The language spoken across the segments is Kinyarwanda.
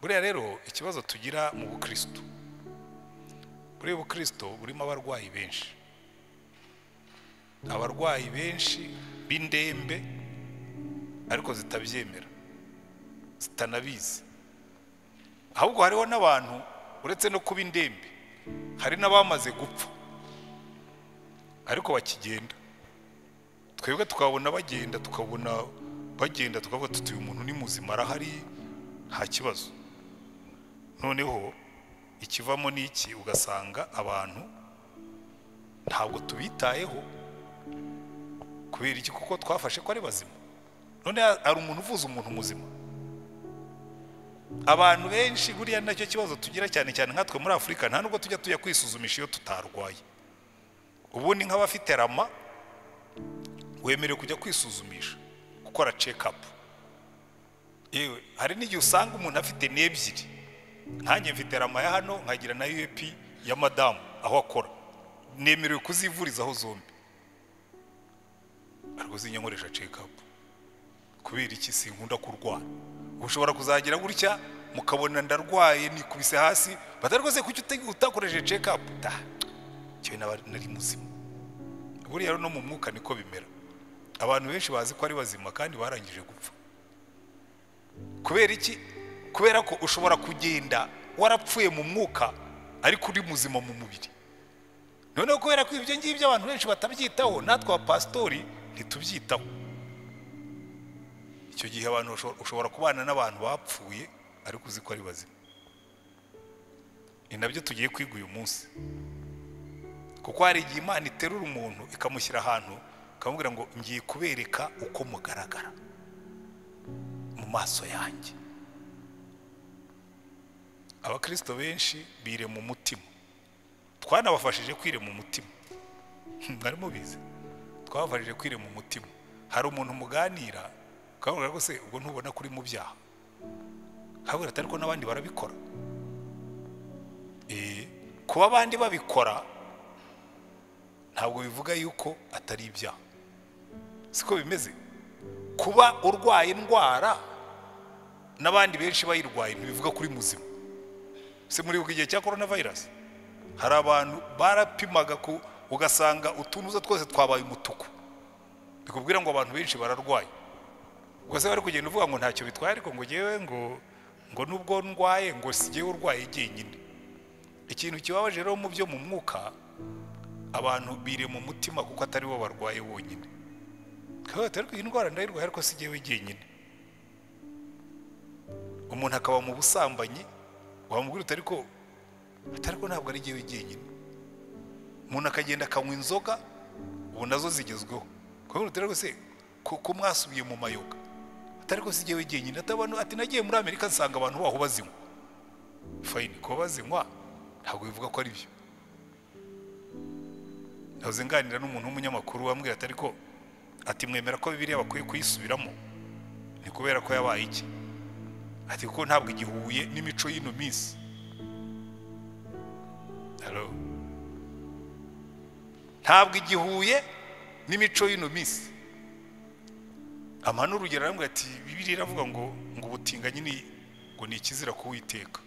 buriya rero ikibazo tugira mu bukristo, buriya bukristo burimo abarwayi benshi, abarwayi benshi b'indembe ariko zitabyemera, zitanabizi. Ahubwo hariho n'abantu uretse no kuba indembe, hari n'abamaze gupfa ariko bakigenda. Twebwe tukabona bagenda, tukavuga tuti uyu muntu ni muzima, arahari, nta kibazo. Noneho ikivamo n'iki, ugasanga abantu ntabwo tubitayeho. Kubera iki? Kuko twafashe ko ari bazima. None ari umuntu uvuza umuntu muzima. Abantu benshi buriya nacyo kibazo tugira cyane cyane nkatwe muri Afurika, nta nubwo tujya kwisuzumisha iyo tutarwaye. Ubundi nk'abafite rama wemerewe kujya kwisuzumisha, gukora check up. Yewe hari n'igihe usanga umuntu afite n'ebyiri. Nkanjye mfite rama ya hano nkagira na UP ya madamu aho akora, nemerewe kuzivurizaho zombi. Ariko zinyankoresha check up. Kubera iki? Sinkunda kurwara. Ushobora kuzagira gutya mukabona ndarwaye nikubise hasi, batarikoze kuki utakoresheje check up. Cyo nari muzima. Buriya rero no mu mwuka niko bimera. Abantu benshi bazi ko ari bazima kandi barangije gupfa. Kubera iki? Kubera ko ushobora kugenda warapfuye mu mwuka ariko uri muzima mu mubiri. Noneho kubera ko ibyo ngibyo abantu benshi batabyitaho, natwe abapastori ntitubyitaho. Icyo gihe abantu ushobora kubana n'abantu bapfuye ariko uzi ko ari bazima. Ni nabyo tugiye kwiga uyu munsi. Kuko hari igihe Imana iterura umuntu ikamushyira ahantu ikamubwira ngo ngiye kubereka uko mugaragara mu maso yanjye. Abakristo benshi bire mu mutima. Twanabafashije kwire mu mutima. Mwari mubizi? Twabafashije kwire mu mutima. Hari umuntu muganira ukavuga ngo se ubwo ntubona kuri mu byaha. Habura atari ko n'abandi barabikora. Kuba abandi babikora ntabwo bivuga yuko atari ibyaha. Siko bimeze. Kuba urwaye indwara n'abandi benshi bayirwaye ntibivuga kuri muzima. Se muri igihe cya coronavirus hari abantu barapimaga ugasanga utunuza twose twabaye umutuku. Bikubwira ngo abantu benshi bararwaye. Ubwo bari kugenda uvuga ngo ntacyo bitwaye, ariko ngo ngewe ngo nubwo ndwaye ngo sigewe urwaye jyenyine. Ikintu kibabaje rero mu byo mu mwuka, abantu bire mu mutima kuko atari bo barwaye bonyine. Kandi atari ko indwara ndayirwaye ariko sigewe jyenyine. Umuntu akaba mu busambanyi, wamubwira utari ko ntabwo ari jyewe jyenyine. Umuntu akagenda akanywa inzoga, ubu nazo zigezweho. Kandi utari ko se ko mwasubiye mu mayoga, atari ko sigewe jyenyine. Ati nagiye muri Amerika nsanga abantu baho bazinywa. Fine, ko bazinywa ntabwo bivuga ko ari byo. Nahoze nganira n'umuntu w'umunyamakuru wambwira atari ko ati mwemera ko Bibiliya bakwiye kuyisubiramo. Ni kubera ko yabaye iki? Ati ko ntabwo igihuye n'imico y'ino minsi. Hello. Ntabwo igihuye n'imico y'ino minsi. Amana urugero arambwira ati Bibiliya iravuga ngo ubutinganyi ngo ni ikizira kuwiteka.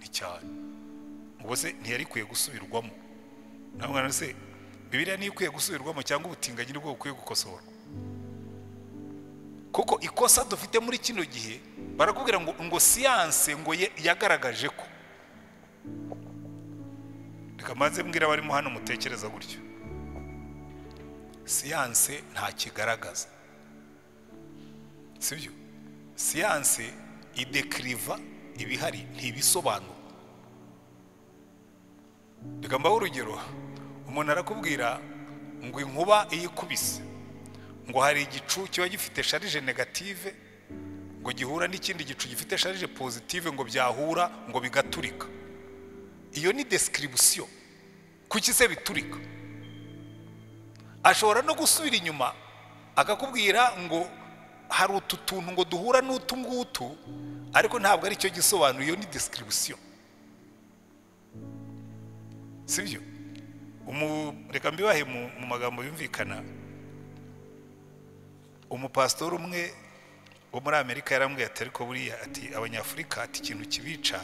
Ni cyane. Ubwo se ntiyari kwiye gusubirwamo. Namwana se Bibiliya ni ikwiye gusubirwamo cyangwa ubutinganyi nibwo bukwiye gukosorwa? Kuko ikosa dufite muri kino gihe barakubwira ngo siyanse ngo yagaragaje ko. Reka maze mbwira barimo hano mutekereza gutyo. Siyanse nta kigaragaza. Sibyo? Siyanse idekriva ibihari ntibisobanura. Reka mbaho urugero. Umuntu arakubwira ngo inkuba iyikubise ngo hari igicu kiba gifite charge negative ngo gihura n'ikindi gicu gifite charge positive ngo byahura ngo bigaturika. Iyo ni description. Kuki se biturika? Ashobora no gusubira inyuma akakubwira ngo hari utuntu ngo duhura n'utu ngutu, ariko ntabwo ari cyo gisobanuro. Iyo ni description. Sibyo? Reka mbibahe mu magambo yumvikana. Umupastor umwe wo muri Amerika yarambwiye ati ariko buriya ati abanyafurika ati ikintu kibica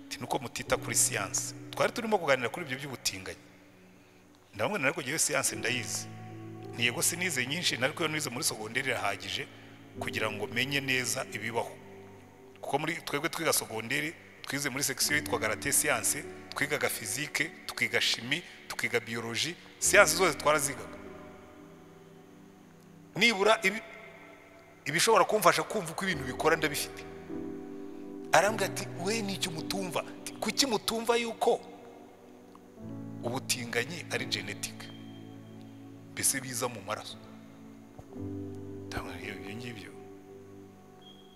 ati nuko mutita kuri siyanse. Twari turimo kuganira kuri ibyo by'ubutinganyi, ndamubwira ariko ngewe siyanse ndayizi, ntiyego sinize nyinshi, nariko yo nize muri sogonderi irahagije kugira ngo menye neza ibibaho, kuko muri twebwe twiga sogonderi twize muri section yitwa rate siyanse, twigaga fizike, twiga chimie, twiga biologie, siyanse zose twarazigaga. Nibura ibishobora kumfasha kumva uko ibintu bikora ndabifite. Arambwira ati we n'icyo mutumva, kuki mutumva yuko ubutinganyi ari genetic, bese biza mu maraso. Tamwe ibyo ngibyo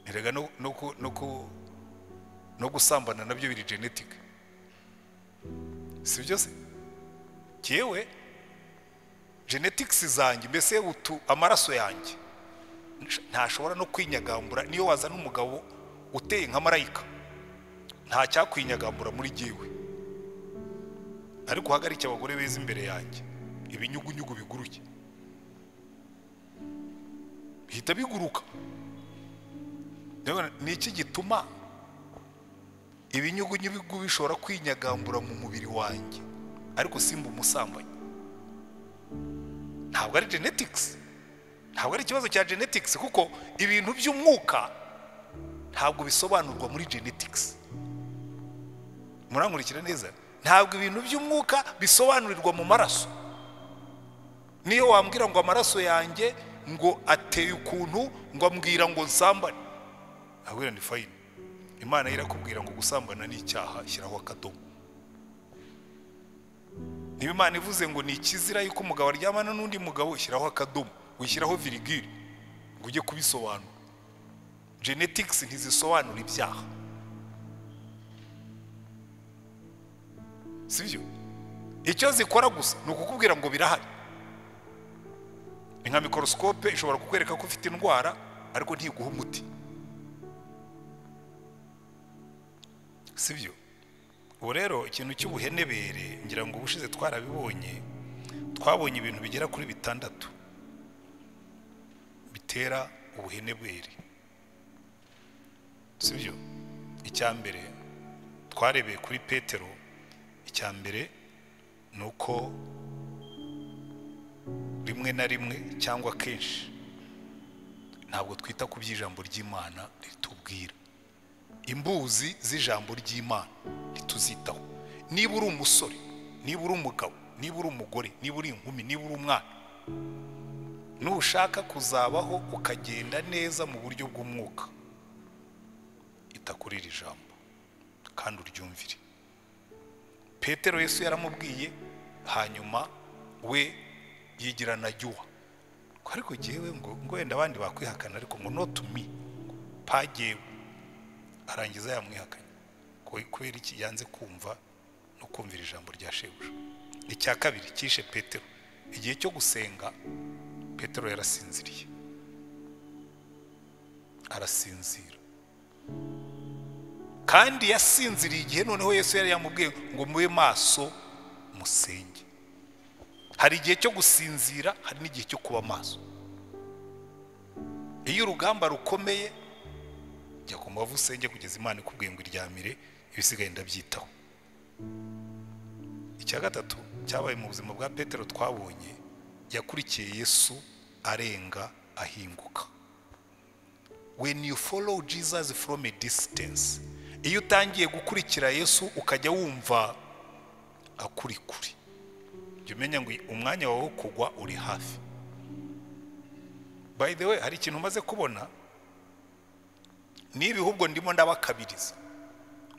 erega no gusambana nabyo biri genetic, si byo se? Kiyewe genetics zanjye mbese amaraso yanjye ntashobora no kwinyagambura. Niyo wazana umugabo uteye nka marayika nta cyakwinyagambura muri giwe, ariko hagarike abagore beza imbere yanjye ibinyugunyugu biguruke bihita biguruka. Ni iki gituma ibinyugunyugu bishobora kwinyagambura mu mubiri wanjye ariko simba umusambanyi? Ntabwo ari genetics, ntabwo ari ikibazo cya genetics, kuko ibintu by'umwuka ntabwo bisobanurwa muri genetics. Murankurikira neza? Ntabwo ibintu by'umwuka bisobanurirwa mu maraso. Niyo wambwira ngo amaraso yanjye ngo ateye ukuntu, ngo ambwira ngo nsambane, ahubwo ni fine. Imana irakubwira ngo gusambana ni icyaha, shyiraho akadomo. Niba Imana ivuze ngo ni ikizira yuko umugabo aryamana n'undi mugabo, shyiraho akadomo, wishyiraho virigire ngo ujye kubisobanura. Genetics ntizisobanura ibyaha, sibyo? Icyo zikora gusa ni ukukubwira ngo birahari. Nka microscope ishobora kukwereka ko ufite indwara ariko ntiguha umuti, sibyo? Ubu rero ikintu cy'ubuhenebere ngira ngo ubushize twarabibonye, twabonye ibintu bigera kuri 6 bitera ubuhenebere, sibyo? Icyambere twarebeye kuri Petero. Icyambere nuko rimwe na rimwe cyangwa kenshi ntabwo twita ku by'ijambo ry'Imana ritubwira. Imbuzi z'ijambo ry'Imana rituzitaho. Niba uri umusore, niba uri umugabo, niba uri umugore, niba uri inkumi, niba uri umwana, nushaka kuzabaho ukagenda neza mu buryo bw'umwuka, ita kuri iri jambo kandi uryumvire. Petero Yesu yaramubwiye, hanyuma we yigira na jyuwa, ariko jewe ngo wenda abandi bakwihakana, ariko ngo not to me, pagewe. Arangiza yamwihakanye kubera iki? Yanze kumva no kumvira ijambo rya shebuja. Icya kabiri kishe Petero, igihe cyo gusenga Petero yarasinziriye, arasinzira, kandi yasinziriye igihe noneho Yesu yari yamubwiye ngo mube maso musenge. Hari igihe cyo gusinzira, hari n'igihe cyo kuba maso. Iyo urugamba rukomeye, jya ku mavu usenge kugeza Imana ikubwiye ngo iryamire, ibisigaye ndabyitaho. Icya gatatu cyabaye mu buzima bwa Petero twabonye, yakurikiye Yesu arenga ahinguka. When you follow Jesus from a distance, iyo utangiye gukurikira Yesu ukajya wumva akuri kuri, jya umenya ngo umwanya wawe kugwa uri hafi. By the way, hari ikintu umaze kubona, niba ahubwo ndimo ndabakabiriza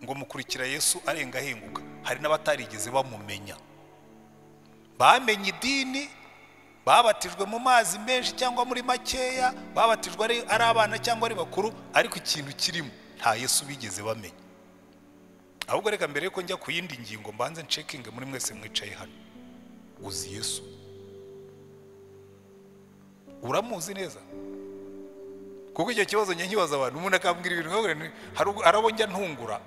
ngo mukurikira Yesu arenga ahinguka, hari n'abatarigeze bamumenya. Bamenye idini, babatijwe mu mazi menshi cyangwa muri makeya, babatijwe ari abana cyangwa ari bakuru, ariko ikintu kirimo nta Yesu bigeze bamenya. Ahubwo reka mbere yuko njya ku yindi ngingo mbanze ncekinge muri mwese mwicaye hano, uzi Yesu? Uramuzi neza? Kuko icyo kibazo nkibaza abantu, umuntu akambwira ibintu arabo njya ntungura,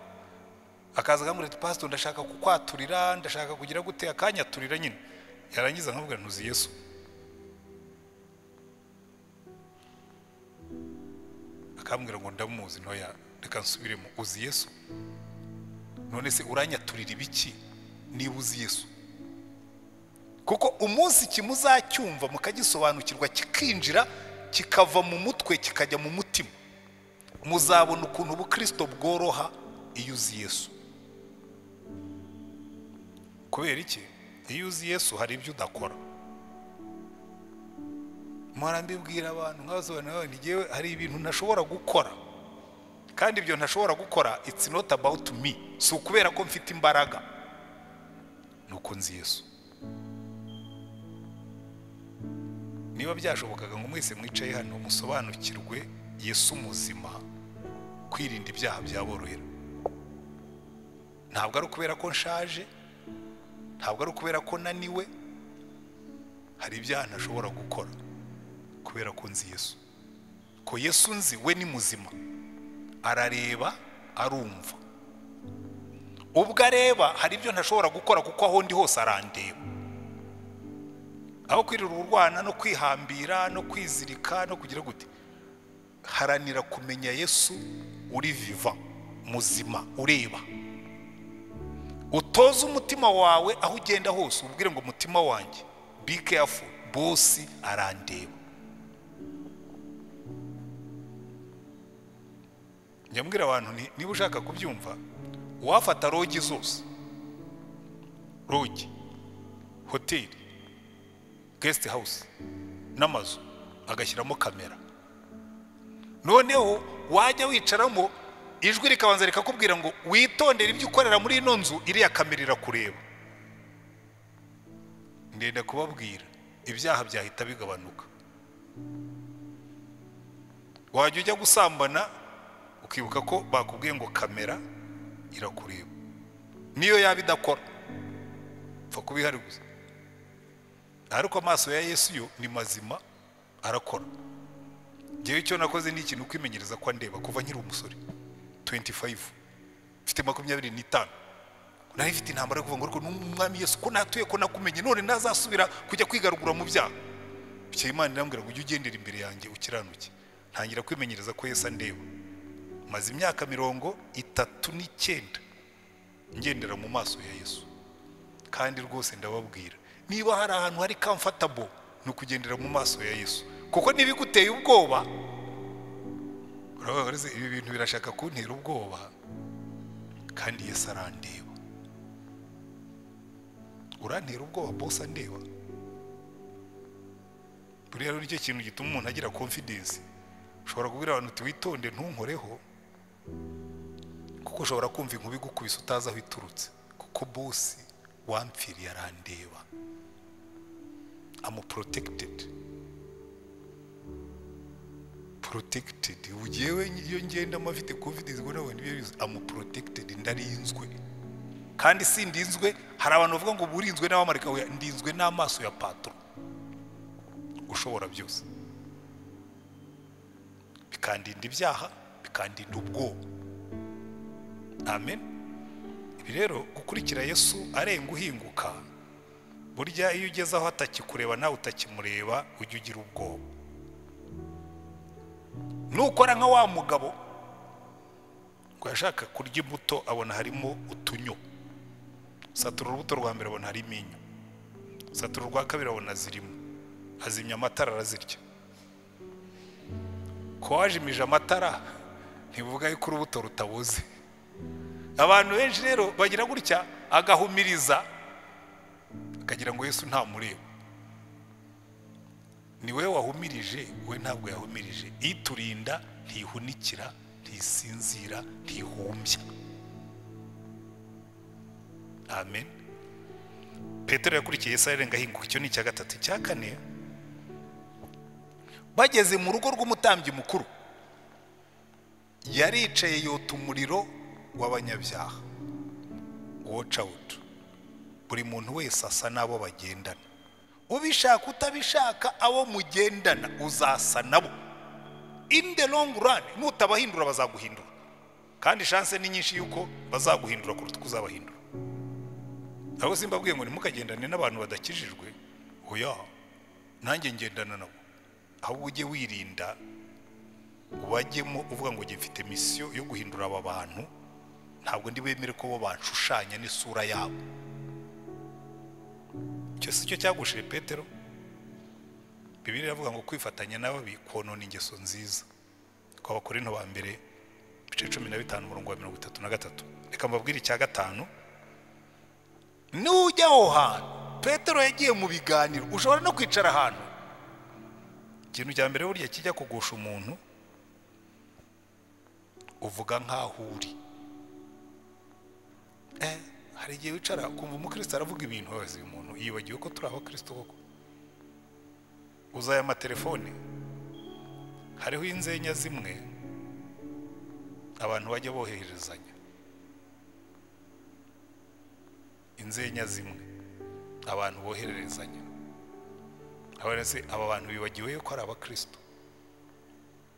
akaza akambwira ati pastor ndashaka kukwaturira, ndashaka kugira gute, akanyaturira nyine, yarangiza nkabwira ntuzi Yesu. akambwira ngo ndamuzi, ntoya reka nsubiremo, uzi Yesu? None se uranyaturira ibiki niba uzi Yesu? Kuko umunsi kimuzacyumva mukagisobanukirwa kikinjira kikava mu mutwe kikajya mu mutima, muzabona ukuntu ubukristo bworoha iyo uzi Yesu. Kubera iki? Iyo uzi Yesu hari ibyo udakora. Mpora mbibwira abantu nkabasobanurira ntigewe hari ibintu ntashobora gukora, kandi ibyo ntashobora gukora it's not about me, si ukubera ko mfite imbaraga, nuko nzi Yesu. Niba byashobokaga ngo mwese mwicaye hano musobanukirwe Yesu muzima, kwirinda ibyaha byaborohera. Ntabwo ari ukubera ko nshaje, ntabwo ari ukubera ko naniwe, hari ibyaha ntashobora gukora kubera ko nzi Yesu. Ko Yesu nzi we ni muzima, arareba, arumva. Ubwo areba hari ibyo ntashobora gukora kuko aho ndi hose arandeba. Aho kwirira urwana no kwihambira no kwizirika no kugira gute, haranira kumenya Yesu uri viva, muzima, ureba. Utoza umutima wawe aho ugenda hose, ubwire ngo umutima wanjye be careful, bosi arandeba. Nyambwira abantu niba ushaka kubyumva, wafata rogi zose, rogi, hoteli, guest house n'amazu, agashyiramo kamera. Noneho wajya wicaramo, ijwi rikabanza rikakubwira ngo witondere ibyo ukorera muri ino nzu, iriya kamera irakureba. Ndenda kubabwira ibyaha byahita bigabanuka. Wajya ujya gusambana ukibuka ko bakubwiye ngo kamera irakureba, niyo yaba idakora pfa kubihari gusa. Ariko amaso ya Yesu yo ni mazima, arakora. Ngewe icyo nakoze ni ikintu kwimenyereza ko ndeba kuva nkiri umusore 25, mfite 25, nari mfite intambara yo kuvuga ngo n'umwami Yesu ko natuye ko nakumenye none nazasubira kujya kwigarugura mu byaha. Bikeye Imana irambwira ngo ujye ugendera imbere yanjye ukiranuke. Ntangira kwimenyereza ko Yesu andeba. Maze imyaka 39 ngendera mu maso ya Yesu. Kandi rwose ndababwira, niba hari ahantu hari comfortable no kugendera mu maso ya Yesu, kuko nibiguteye ubwoba, urabaze ibi bintu birashaka kuntera ubwoba, kandi Yesu arandeba. Urantera ubwoba boss andeba. Buriya rero nicyo kintu gituma umuntu agira confidence. Ushobora kubwira abantu uti witonde ntunkoreho, kuko ushobora kumva inkubi gukubisa utaza aho iturutse, kuko boss wampfiriye arandeba. I'm protected. Ugiyewe iyo ngenda mafite confidence ngo nawe nibiyo, I'm protected, ndarinzwe. Kandi sindinzwe, hari abantu bavuga ngo burinzwe n'abamarika, we ndinzwe n'amaso ya Patro ushobora byose, bikandinda ibyaha, bikandinda ubwoba. Amen. Ibi rero gukurikira Yesu arenga uhinguka, burya iyo ugeze aho atakikureba nawe utakimureba ujye ugira ubwoba. Nukora nka wa mugabo ngo yashaka kurya imbuto abona harimo utunyo, satura urubuto rwa mbere abona harimo inyo, satura urwa kabiri abona zirimo, azimya amatara arazirya. Ko wajimije amatara ntibivuga yuko urubuto rutabuze. Abantu benshi rero bagira gutya, agahumiriza akagira ngo Yesu ntamureba. Ni wewe wahumirije, we ntabwo yahumirije. Iturinda, ntihunikira, ntisinzira, ntihumbya. Amen. Petero yakurikiye Yesu arenga ahinguka. Icyo ni icya gatatu. Icya kane, bageze mu rugo rw'umutambyi mukuru, yaricaye yota umuriro w'abanyabyaha. Watch out. Buri muntu wese asa nabo bagendana. Ubishaka utabishaka abo mugendana uzasa nabo. In the long run, nutabahindura bazaguhindura. Kandi chance ni nyinshi yuko bazaguhindura kuruta kuzabahindura. Abo simbabwiye ngo nimukagendane n'abantu badakijijwe, oya, nanjye ngendana nabo. Ahubwo ujye wirinda ubajyemo uvuga ngo gifite misiyo yo guhindura aba bantu, ntabwo ndi bemere ko bo banshushanya n'isura yabo. Icyo si cyo cyagushije Petero. Bibiliya iravuga ngo kwifatanya nabo bikonona ingeso nziza. Kwa Bakorinto ba mbere ibice 15 umurongo wa 33. Reka mbabwire icya gatanu. Nujya aho hantu Petero yagiye mu biganiro, ushobora no kwicara ahantu, ikintu cya mbere burya kijya kugusha umuntu, uvuga nk'aho uri. Hari igihe wicara kumva umukristo aravuga ibintu wazi umuntu yibagiwe ko turi abakristo koko. Uzaya amatelefone, hariho inzenya zimwe abantu bajya bohererezanya, inzenya zimwe abantu bohererezanya. Aba bantu bibagiwe ko ari abakristo.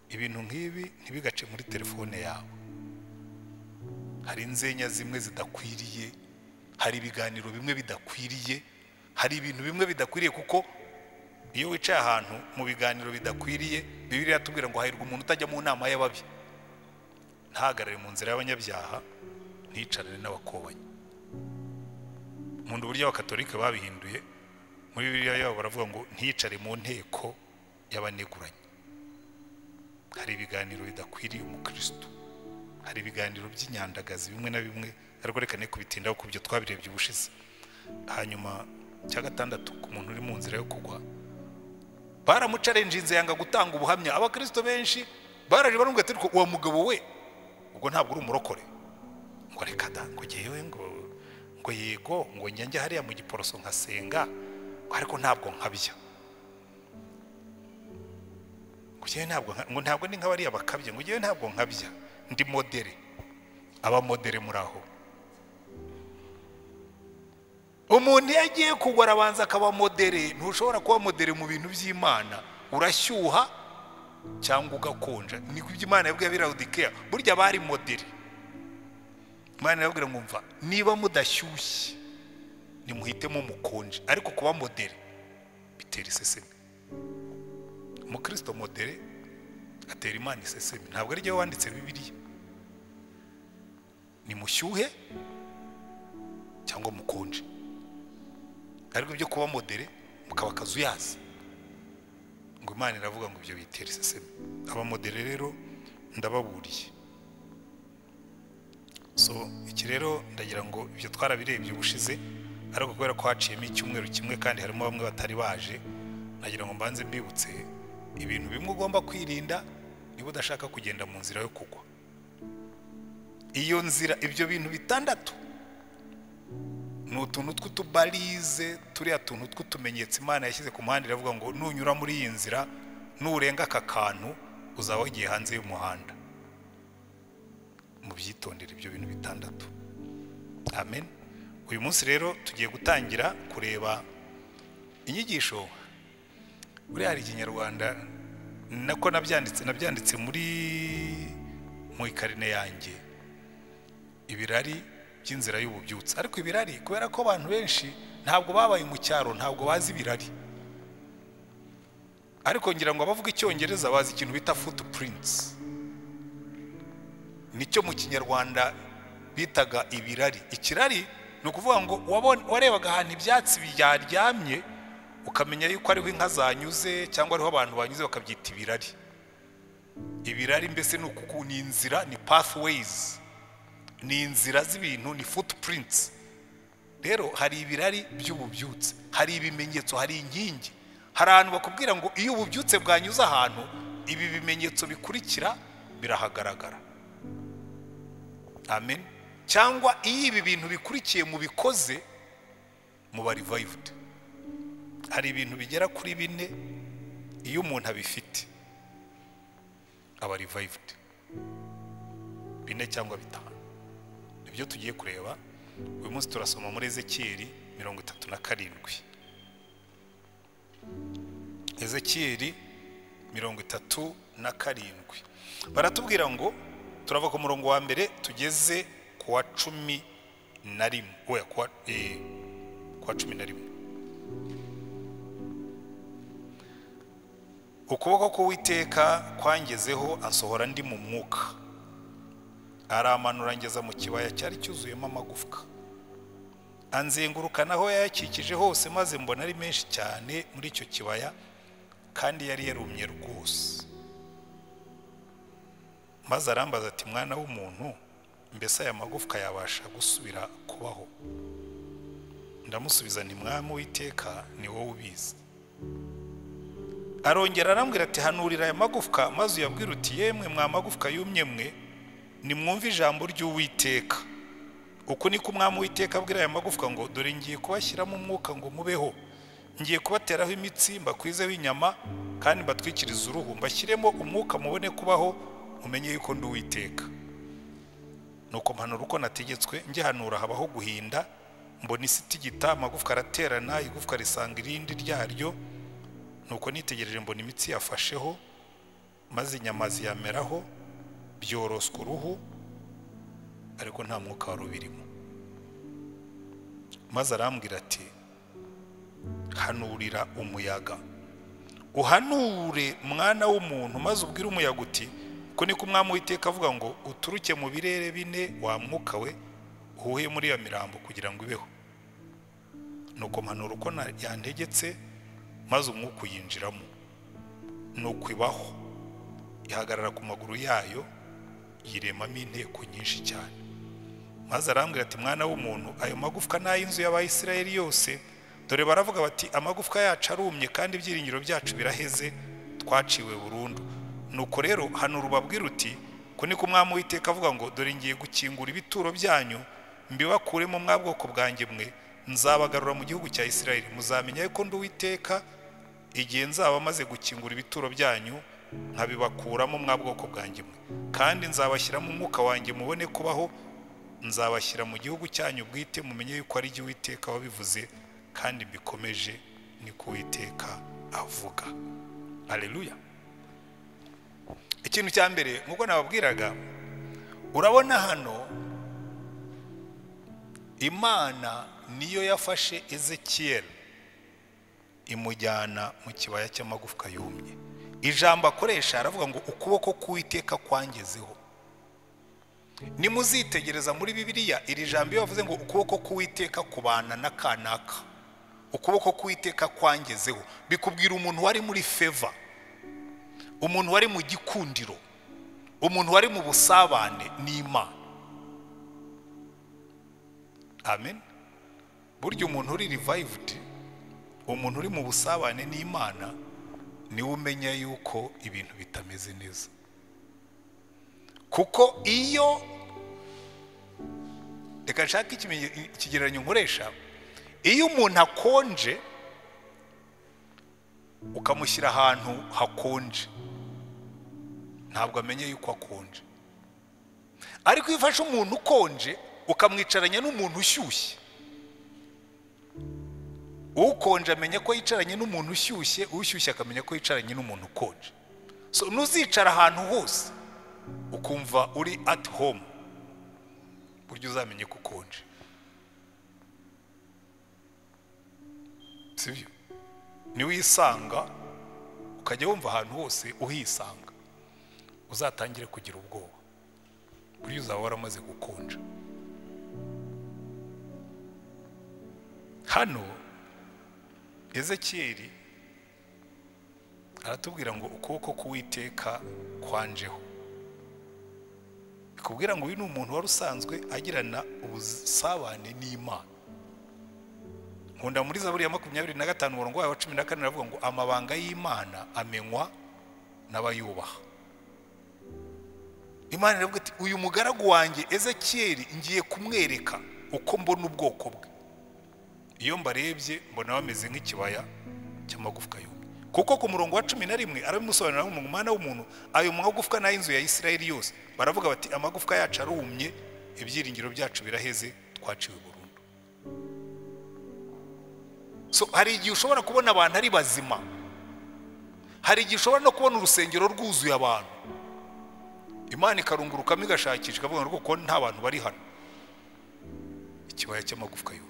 Ibintu nk'ibi ntibigace muri telefone yawe. Hari inzenya zimwe zidakwiriye, hari ibiganiro bimwe bidakwiriye, hari ibintu bimwe bidakwiriye, kuko iyo wicaye ahantu mu biganiro bidakwiriye, Bibiliya iratubwira ngo hahirwa umuntu utajya mu nama y'ababi, ntahagarare mu nzira y'abanyabyaha, nticarane n'abakobanyi. Mu buryo abakatolika babihinduye, muri Bibiliya yabo baravuga ngo nticare mu nteko y'abaneguranye. Hari ibiganiro bidakwiriye umukristo, hari ibiganiro by'inyandagazi bimwe na bimwe, ariko reka ne kubitindaho ku byo twabirebye ubushize. Hanyuma cya gatandatu, ku muntu uri mu nzira yo kugwa, baramucarenjinze yanga gutanga ubuhamya. Abakristo benshi baraje barumva ati uwo mugabo we ubwo ntabwo uri umurokore, ngo reka da, ngo jewe ngo yego, ngo njye hariya mu giporoso nkasenga, ariko ntabwo nkabya, ngo ntabwo ni nk'abariya bakabye, ngo jewe ntabwo nkabya, ndi modere. Aba modere muraho. Umuntu yagiye kugwa arabanza akaba modere. Ntushobora kuba modere mu bintu by'Imana, urashyuha cyangwa ugakonja. Niko iby'Imana yabwiye Abirari, burya bari modere. Imana yabwira ngo mva, niba mudashyushye nimuhitemo mukonje, ariko kuba modere bitera iseseme. Umukristo modere atera Imana iseseme. Ntabwo ari ryo wanditse Bibiliya. Ni mushyuhe cyangwa mukonje, ariko ibyo kuba modere mukaba kazuyazi, ngo Imana iravuga ngo ibyo bitera iseseme. Aba modere rero ndababuriye. So iki rero ndagira ngo ibyo twarabirebye ubushize, ariko kubera ko haciyemo icyumweru kimwe kandi harimo bamwe batari baje, nagira ngo mbanze mbibutse ibintu bimwe ugomba kwirinda niba udashaka kugenda mu nzira yo kugwa. Iyo nzira, ibyo bintu bitandatu ni utuntu tw'utubarize, turiya tuntu tw'utumenyetso Imana yashyize ku muhanda. Iravuga ngo nunyura muri iyi nzira, nurenga aka kantu, uzaba wagiye hanze y'umuhanda. Mubyitondere ibyo bintu bitandatu. Amen. Uyu munsi rero tugiye gutangira kureba inyigisho. Buriya hari Ikinyarwanda nako nabyanditse mu ikarine yanjye, ibirari by'inzira y'ububyutse. Ariko ibirari, kubera ko abantu benshi ntabwo babaye mu cyaro, ntabwo bazi ibirari. Ariko ngira ngo abavuga Icyongereza bazi ikintu bita footprints. Nicyo mu Kinyarwanda bitaga ibirari. Ikirari ni ukuvuga ngo warebaga ahantu ibyatsi byaryamye, ukamenya yuko ariho inka zanyuze cyangwa ariho abantu banyuze, bakabyita ibirari. Ibirari mbese ni inzira, ni pathways, ni inzira z'ibintu, ni footprints. Rero hari ibirari by'ububyutse, hari ibimenyetso, hari inkingi. Hari ahantu bakubwira ngo iyo ububyutse bwanyuze ahantu, ibi bimenyetso bikurikira birahagaragara. Amen. Cyangwa iyo ibi bintu bikurikiye mu bikoze, muba revived. Hari ibintu bigera kuri 4, iyo umuntu abifite aba revived. 4 cyangwa 5. Ibyo tugiye kureba uyu munsi. Turasoma muri Ezekiyeli 37. Ezekiyeli 37. Baratubwira ngo turava ku murongo wa mbere tugeze ku wa 11. Oya, ku wa 11. ukuboko k'Uwiteka kwangezeho ansohora ndi mu mwuka, aramanura ngeza mu kibaya cyari cyuzuyemo amagufwa, anzengurukana aho yayakikije hose, maze mbona ari menshi cyane muri icyo kibaya, kandi yari yarumye rwose. Maze arambaza ati, mwana w'umuntu, mbese aya magufwa yabasha gusubira kubaho? Ndamusubiza nti, mwami Uwiteka, ni wowe ubizi. Arongera arambwira ati, hanurira aya magufwa, maze uyabwira uti, yemwe mwa magufwa yumye mwe, nimwumve ijambo ry'Uwiteka. Uko niko umwami Uwiteka abwira aya magufwa ngo, dore ngiye kubashyiramo umwuka ngo mubeho, ngiye kubateraho imitsi, mbakwizeho inyama, kandi mbatwikirize uruhu, mbashyiremo umwuka mubone kubaho, mumenye yuko ndi Uwiteka. Nuko mpanura uko nategetswe, ngihanura habaho guhinda, mbona isi itigita, amagufwa araterana, igufwa risanga irindi ryaryo. Nuko nitegereje mbona imitsi yafasheho, maze inyama ziyameraho, byoroswa uruhu, ariko nta mwuka wari ubirimo. Maze arambwira ati, hanurira umuyaga, uhanure mwana w'umuntu, maze ubwire umuyaga uti, uko niko umwami Uwiteka avuga ngo, uturuke mu birere bine wa mwuka we, uhuhe muri ya mirambo kugira ngo ibeho. Nuko mpanura uko yantegetse, maze umwuka uyinjiramo, nuko ibaho, ihagarara ku maguru yayo, yiremamo inteko nyinshi cyane. Maze arambwira ati, mwana w'umuntu, ayo magufwa ni ay'inzu y'Abayisiraheli yose, dore baravuga bati, amagufwa yacu arumye, kandi ibyiringiro byacu biraheze, twaciwe burundu. Nuko rero hanura ubabwira uti, ko niko umwami Uwiteka avuga ngo, dore ngiye gukingura ibituro byanyu, mbibakuremo mwa bwoko bwanjye mwe, nzabagarura mu gihugu cya Isiraheli. Muzamenya yuko ndi Uwiteka igihe nzaba maze gukingura ibituro byanyu, nkabibakuramo mwa bwoko bwanjye mwe, kandi nzabashyiramo umwuka wanjye mubone kubaho, nzabashyira mu gihugu cyanyu bwite, mumenye yuko ari jye Uwiteka wabivuze, kandi bikomeje, niko Uwiteka avuga. Haleluya. Ikintu cya mbere nk'uko nababwiraga, urabona hano Imana niyo yafashe Ezekiel imujyana mu kibaya cy'amagufwa yumye. Ijambo akoresha aravuga ngo, ukuboko k'Uwiteka kwangezeho. Nimuzitegereza muri Bibiliya, iri jambo iyo bavuze ngo ukuboko k'Uwiteka kubana na kanaka, ukuboko k'Uwiteka kwangezeho, bikubwira umuntu wari muri favor, umuntu wari mu gikundiro, umuntu wari mu busabane n'Imana. Amen. Burya umuntu uri revived, umuntu uri mu busabane n'Imana, niwe umenya yuko ibintu bitameze neza. Kuko iyo, reka nshaka ikigereranyo nkoresha, iyo umuntu akonje ukamushyira ahantu hakonje, ntabwo amenye yuko akonje. Ariko iyo ufashe umuntu ukonje ukamwicaranya n'umuntu ushyushye, ukonje amenya ko yicaranye n'umuntu ushyushye, ushyushye akamenya ko yicaranye n'umuntu ukonje. So nuzicara ahantu hose ukumva uri at home, buryo uzamenye ko ukonje. Sibyo? Niwisanga ukajya wumva ahantu hose uhisanga, uzatangire kugira ubwoba, buryo uzaba waramaze gukonja. Hano Ezekiel aratubwira ngo, ukuboko k'Uwiteka kwanjeho. Bikubwira ngo uyu ni umuntu wari usanzwe agirana ubusabane n'Imana. Nkunda muri Zaburi ya 25 umurongo wa 14 aravuga ngo, amabanga y'Imana amenywa n'abayubaha. Imana iravuga ati, uyu mugaragu wanjye Ezekiel ngiye kumwereka uko mbona ubwoko bwe. Iyo mbarebye mbona bameze nk'ikibaya cy'amagufwa yumye. Kuko ku murongo wa 11 arabimusobanurira ngo, umwana w'umuntu, ayo magufwa n'ay'inzu ya Isiraheli yose, baravuga bati, amagufwa yacu arumye, ibyiringiro byacu biraheze, twaciwe burundu. So hari igihe ushobora kubona abantu ari bazima, hari igihe ushobora no kubona urusengero rwuzuye abantu, Imana ikarungurukamo igashakisha ikavuga ngo, kuko nta bantu bari hano, ikibaya cy'amagufwa yumye.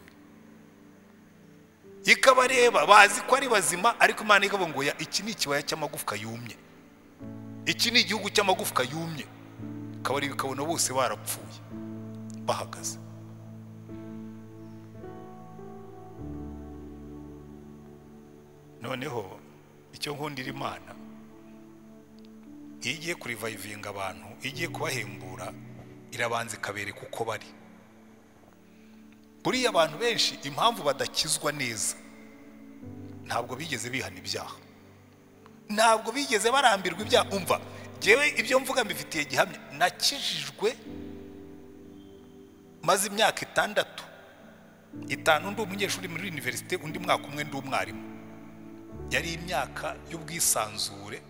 ikabareba bazi ko ari bazima, ariko Imana ikavuga ngo iki ni ikibaya cy'amagufwa yumye, iki ni igihugu cy'amagufwa yumye. Kabareba ikabona bose barapfuye bahagaze. Noneho icyo nkundira Imana, iyo igiye kurivayivinga abantu, igiye kubahembura, irabanza ikabereka uko bari. Buriya abantu benshi impamvu badakizwa neza, ntabwo bigeze bihana ibyaha, ntabwo bigeze barambirwa ibyaha. Umva, jewe ibyo mvuga mbifitiye gihamya. Nakijijwe maze imyaka 6, 5 ndi umunyeshuri muri universite, undi mwaka umwe ndi umwarimu. Yari imyaka y'ubwisanzure,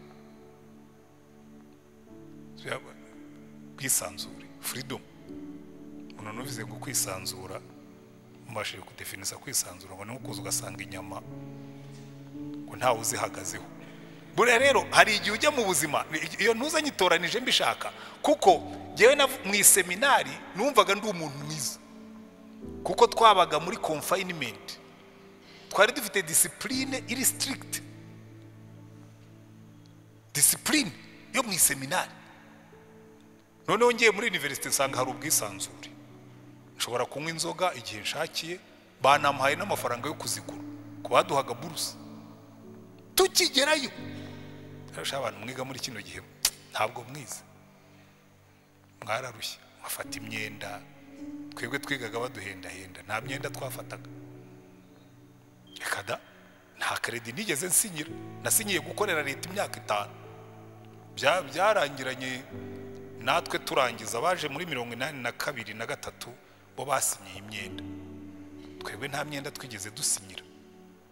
freedom. Umuntu nuvize ngo kwisanzura, mbashije kudefinisa kwisanzura ngo nuko ugasanga inyama ngo ntawe uzihagazeho. Buriya rero hari igihe ujya mu buzima, iyo ntuzanyitoranije mbishaka, kuko jewe mu iseminari numvaga ndi umuntu mwiza, kuko twabaga muri confinement, twari dufite discipline iri strict, discipline yo mu iseminari. Noneho ngiye muri university nsanga hari ubwisanzure, nshobora kunywa inzoga igihe nshakiye, banamuhaye n'amafaranga yo kuzigura, kubaduhaga buruse. Tukigerayo arasha abantu mwiga muri kino gihe ntabwo mwiza, mwararushye, mwafata imyenda. Twebwe twigaga baduhenda, nta myenda twafataga. Ekada nta credit nigeze nsinyira, nasinyiye gukorera leta imyaka 5. Byarangiranye natwe turangiza, baje muri 82 na 3 bo basinyiye imyenda. Twebwe nta myenda twigeze dusinyira,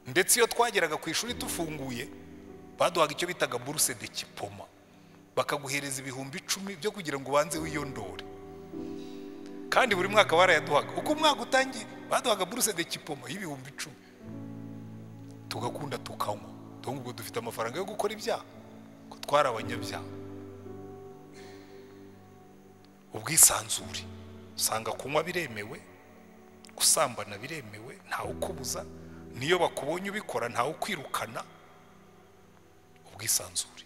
ndetse iyo twageraga ku ishuri tufunguye, baduhaga icyo bitaga bourse de kipoma, bakaguhereza 10,000 byo kugira ngo ubanze wiyondore. Kandi buri mwaka barayaduhaga, uko umwaka utangiye baduhaga bourse de kipoma y'10,000, tugakunda tukanywa. Ubwo dufite amafaranga yo gukora ibyaha, ko twari abanyabyaha. Ubwisanzure, usanga kunywa biremewe, gusambana biremewe, ntawe ukubuza, niyo bakubonye ubikora ntawe ukwirukana. Ubwisanzure.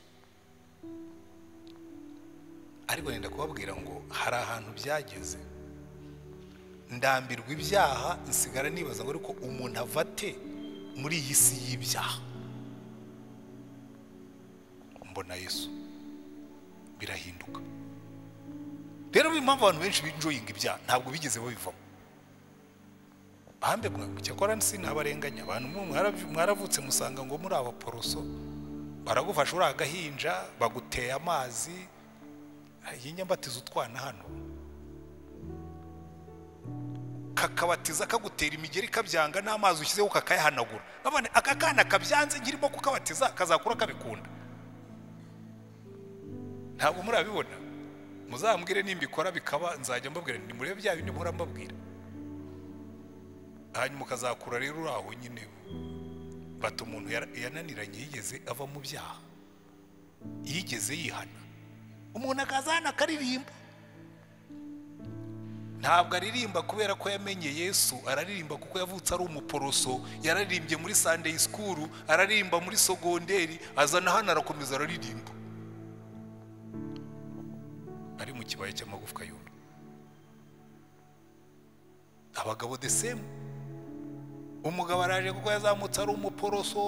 Ariko nenda kubabwira ngo hari ahantu byageze, ndambirwa ibyaha, nsigara nibaza ngo ariko umuntu avate muri iyi si y'ibyaha. Mbona Yesu, birahinduka. Rero impamvu abantu benshi binjoyinga ibyaha ntabwo bigeze babivamo. Bahambe cyakora sinabarenganya, abantu mwaravutse musanga ngo muri abaporoso, baragufasha uri agahinja, baguteye amazi. Yinyambatiza utwana hano, kakabatiza kagutera imigeri kabyanga, n'amazi ushyizeho kakayahanagura. Babone aka kana kabyanze ngirimo kukabatiza kazakura kabikunda. Ntabwo murabibona, muzambwire nimbikora bikaba, nzajya mbabwira ni muri bya bindi mpora mbabwira. Hanyuma kazakura rero uraho nyine. Bato umuntu yananiranye yigeze ava mu byaha, yigeze yihana, umuntu akazana akaririmba. Ntabwo aririmba kubera ko yamenye Yesu, araririmba kuko yavutse ari umuporoso. Yararirimbye muri Sunday school, araririmba muri sogonderi, azana hano arakomeza araririmba. Ari mu kibaya cy'amagufwa yumye. Abagabo the same. Umugabo araje kuko yazamutse ari umuporoso,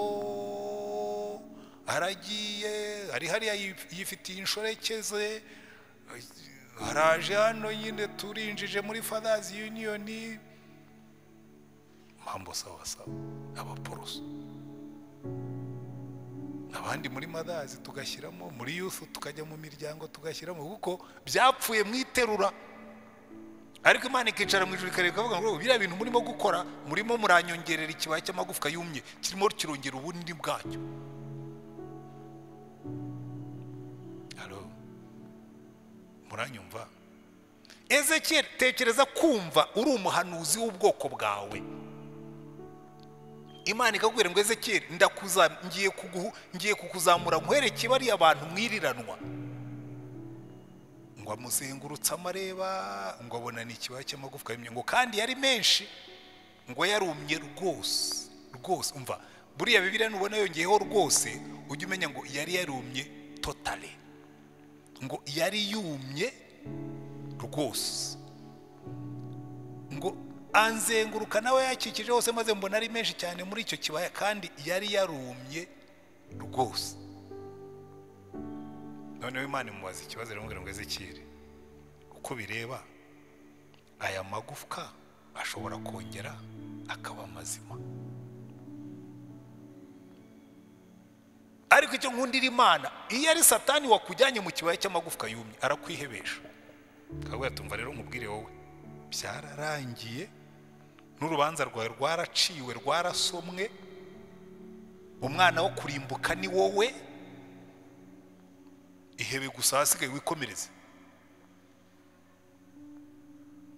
aragiye, ari hariya yifitiye inshorekeze, araje hano nyine turinjije muri Fathers Union. Mambo sawa sawa, abaporoso. Abandi muri Mothers tugashyiramo, muri Youth tukajya mu miryango tugashyiramo, kuko byapfuye mwiterura. Ariko Imana ikicara mu ijuru ikareka avuga ngo biriya bintu murimo gukora, murimo muranyongerera ikibaya cy'amagufwa yumye, kirimo kirongera ubunini bwacyo. Halo, muranyumva? Ezekiel, tekereza kumva uri umuhanuzi w'ubwoko bwawe. Imana ikakubwira ngo Ezekiel, ngiye kukuzamura nkwereke bari abantu mwiriranwa. Ngo amuzengurutse amareba, ngo abona ni ikibaya cy'amagufwa yumye, ngo kandi yari menshi, ngo yarumye rwose. rwose. Umva, buriya Bibiliya nubona yongeyeho rwose, ujye umenya ngo yari yarumye totally, ngo yari yumye rwose, ngo anzenguruka nawe yakikije hose, maze mbona ari menshi cyane muri icyo kibaya, kandi yari yarumye rwose. Noneho Imana imubaza ikibazo, iramubwira ngo Ezekiyeli, uko bireba aya magufwa ashobora kongera akaba mazima? Ariko icyo nkundira Imana, iyo ari Satani wakujyanye mu kibaya cy'amagufwa yumye, arakwihebesha. Kawe yatumva rero nkubwire wowe, byararangiye, n'urubanza rwawe rwaraciwe, rwarasomwe, umwana wo kurimbuka ni wowe, ihebe gusa, hasigaye wikomereze.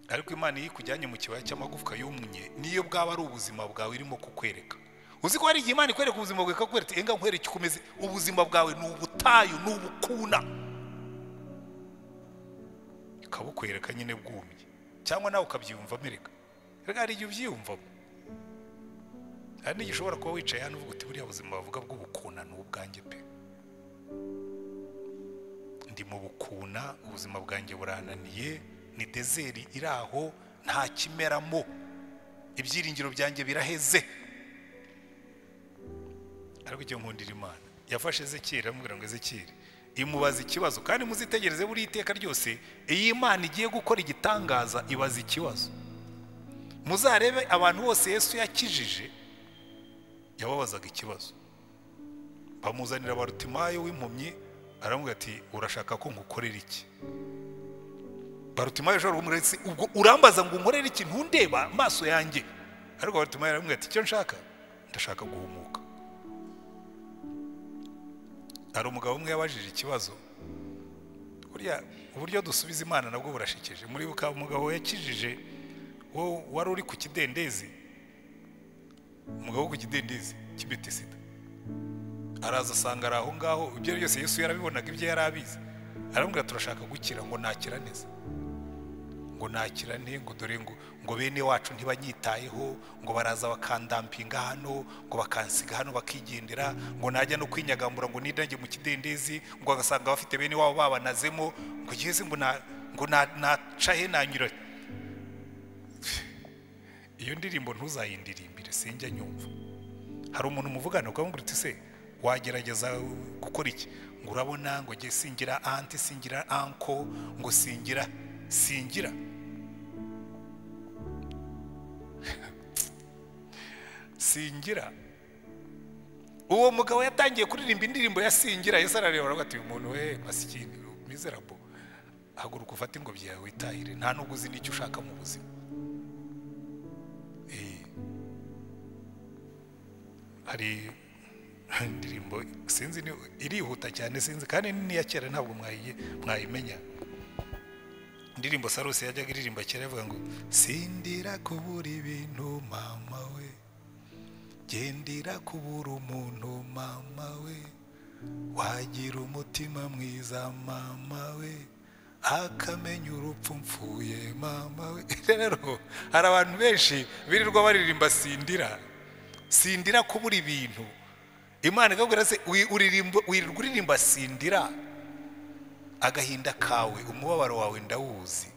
Ariko Imana iyo ikujyanye mu kibaya cy'amagufwa yumye, niyo bwaba ari ubuzima bwawe irimo kukwereka. Uzi ko hari igihe Imana ikwereka ubuzima bwawe, ikakwereka ati enga nkwereke ukomeze, ubuzima bwawe ni ubutayu, ni ubukuna, ikabukwereka nyine bwumye, cyangwa nawe ukabyiyumva mereka. Rega hari igihe ubyiyumvamo, hari n'igihe ushobora kuba wicaye hano uvuga uti buriya buzima bavuga bw'ubukuna ni ubwanjye pe, ndi mu bukuna, ubuzima bwanjye burananiye, ni dezeri iri aho, nta kimeramo, ibyiringiro byanjye biraheze. Ariko icyo nkundira Imana, yafashe Ezekiyeli aramubwira ngo Ezekiyeli, imubaza ikibazo, kandi muzitegereze buri iteka ryose, iyi Imana igiye gukora igitangaza ibaza ikibazo. Muzarebe abantu bose Yesu yakijije yababazaga ikibazo. Bamuzanira Barutimayo w'impumyi, aramubwira ati urashaka ko ngukorera iki? Barutimayo ashobora kumubwira ati ubwo urambaza ngo unkorere iki, ntundeba amaso yanjye? Ariko Barutimayo aramubwira ati icyo nshaka, ndashaka guhumuka. Hari umugabo umwe yabajije ikibazo, buriya uburyo dusubiza Imana nabwo burashikije. Muri buka umugabo yakijije wo wari uri ku kidendezi, umugabo wo ku kidendezi cy'Ibetesida, araza asanga ari aho ngaho, ibyo byose Yesu yarabibonaga, ibyo yarabizi. Aramubwira turashaka gukira, ngo nakira neza, ngo nakirane, ngo dore ngo bene wacu ntibanyitayeho, ngo baraza bakandampinga hano, ngo bakansiga hano bakigendera, ngo najya no kwinyagambura ngo nidange mu kidendezi, ngo agasanga bafite bene wabo babanazemo, ngo giheze ngo nacahe nanyura. Iyo ndirimbo ntuzayindirimbire, sinjya nyumva. Hari umuntu muvugana ukamubwira uti se wagerageza gukora iki? Ngo urabona ngo nge singira anti, singira anko, ngo singira singira. Uwo mugabo yatangiye kuririmba indirimbo ya singira, Yesu arareba aravuga ati uyu muntu we masikini miserable, haguruka ufate ingobyi yawe witahire, nta nubwo uzi n'icyo ushaka mu buzima. Hari indirimbo sinzi irihuta cyane, sinzi kandi ni ya kera, ntabwo mwayimenya. Indirimbo Sarusi yajyaga iririmba kera avuga ngo sindira kubura ibintu mama we, gendira kubura umuntu mama we, wagira umutima mwiza mama we, akamenya urupfu mfuye mama we. Rero hari abantu benshi birirwa baririmba sindira kubura ibintu. Imana ikabwira se uririmba sindira, agahinda kawe umubabaro wawe ndawuzi.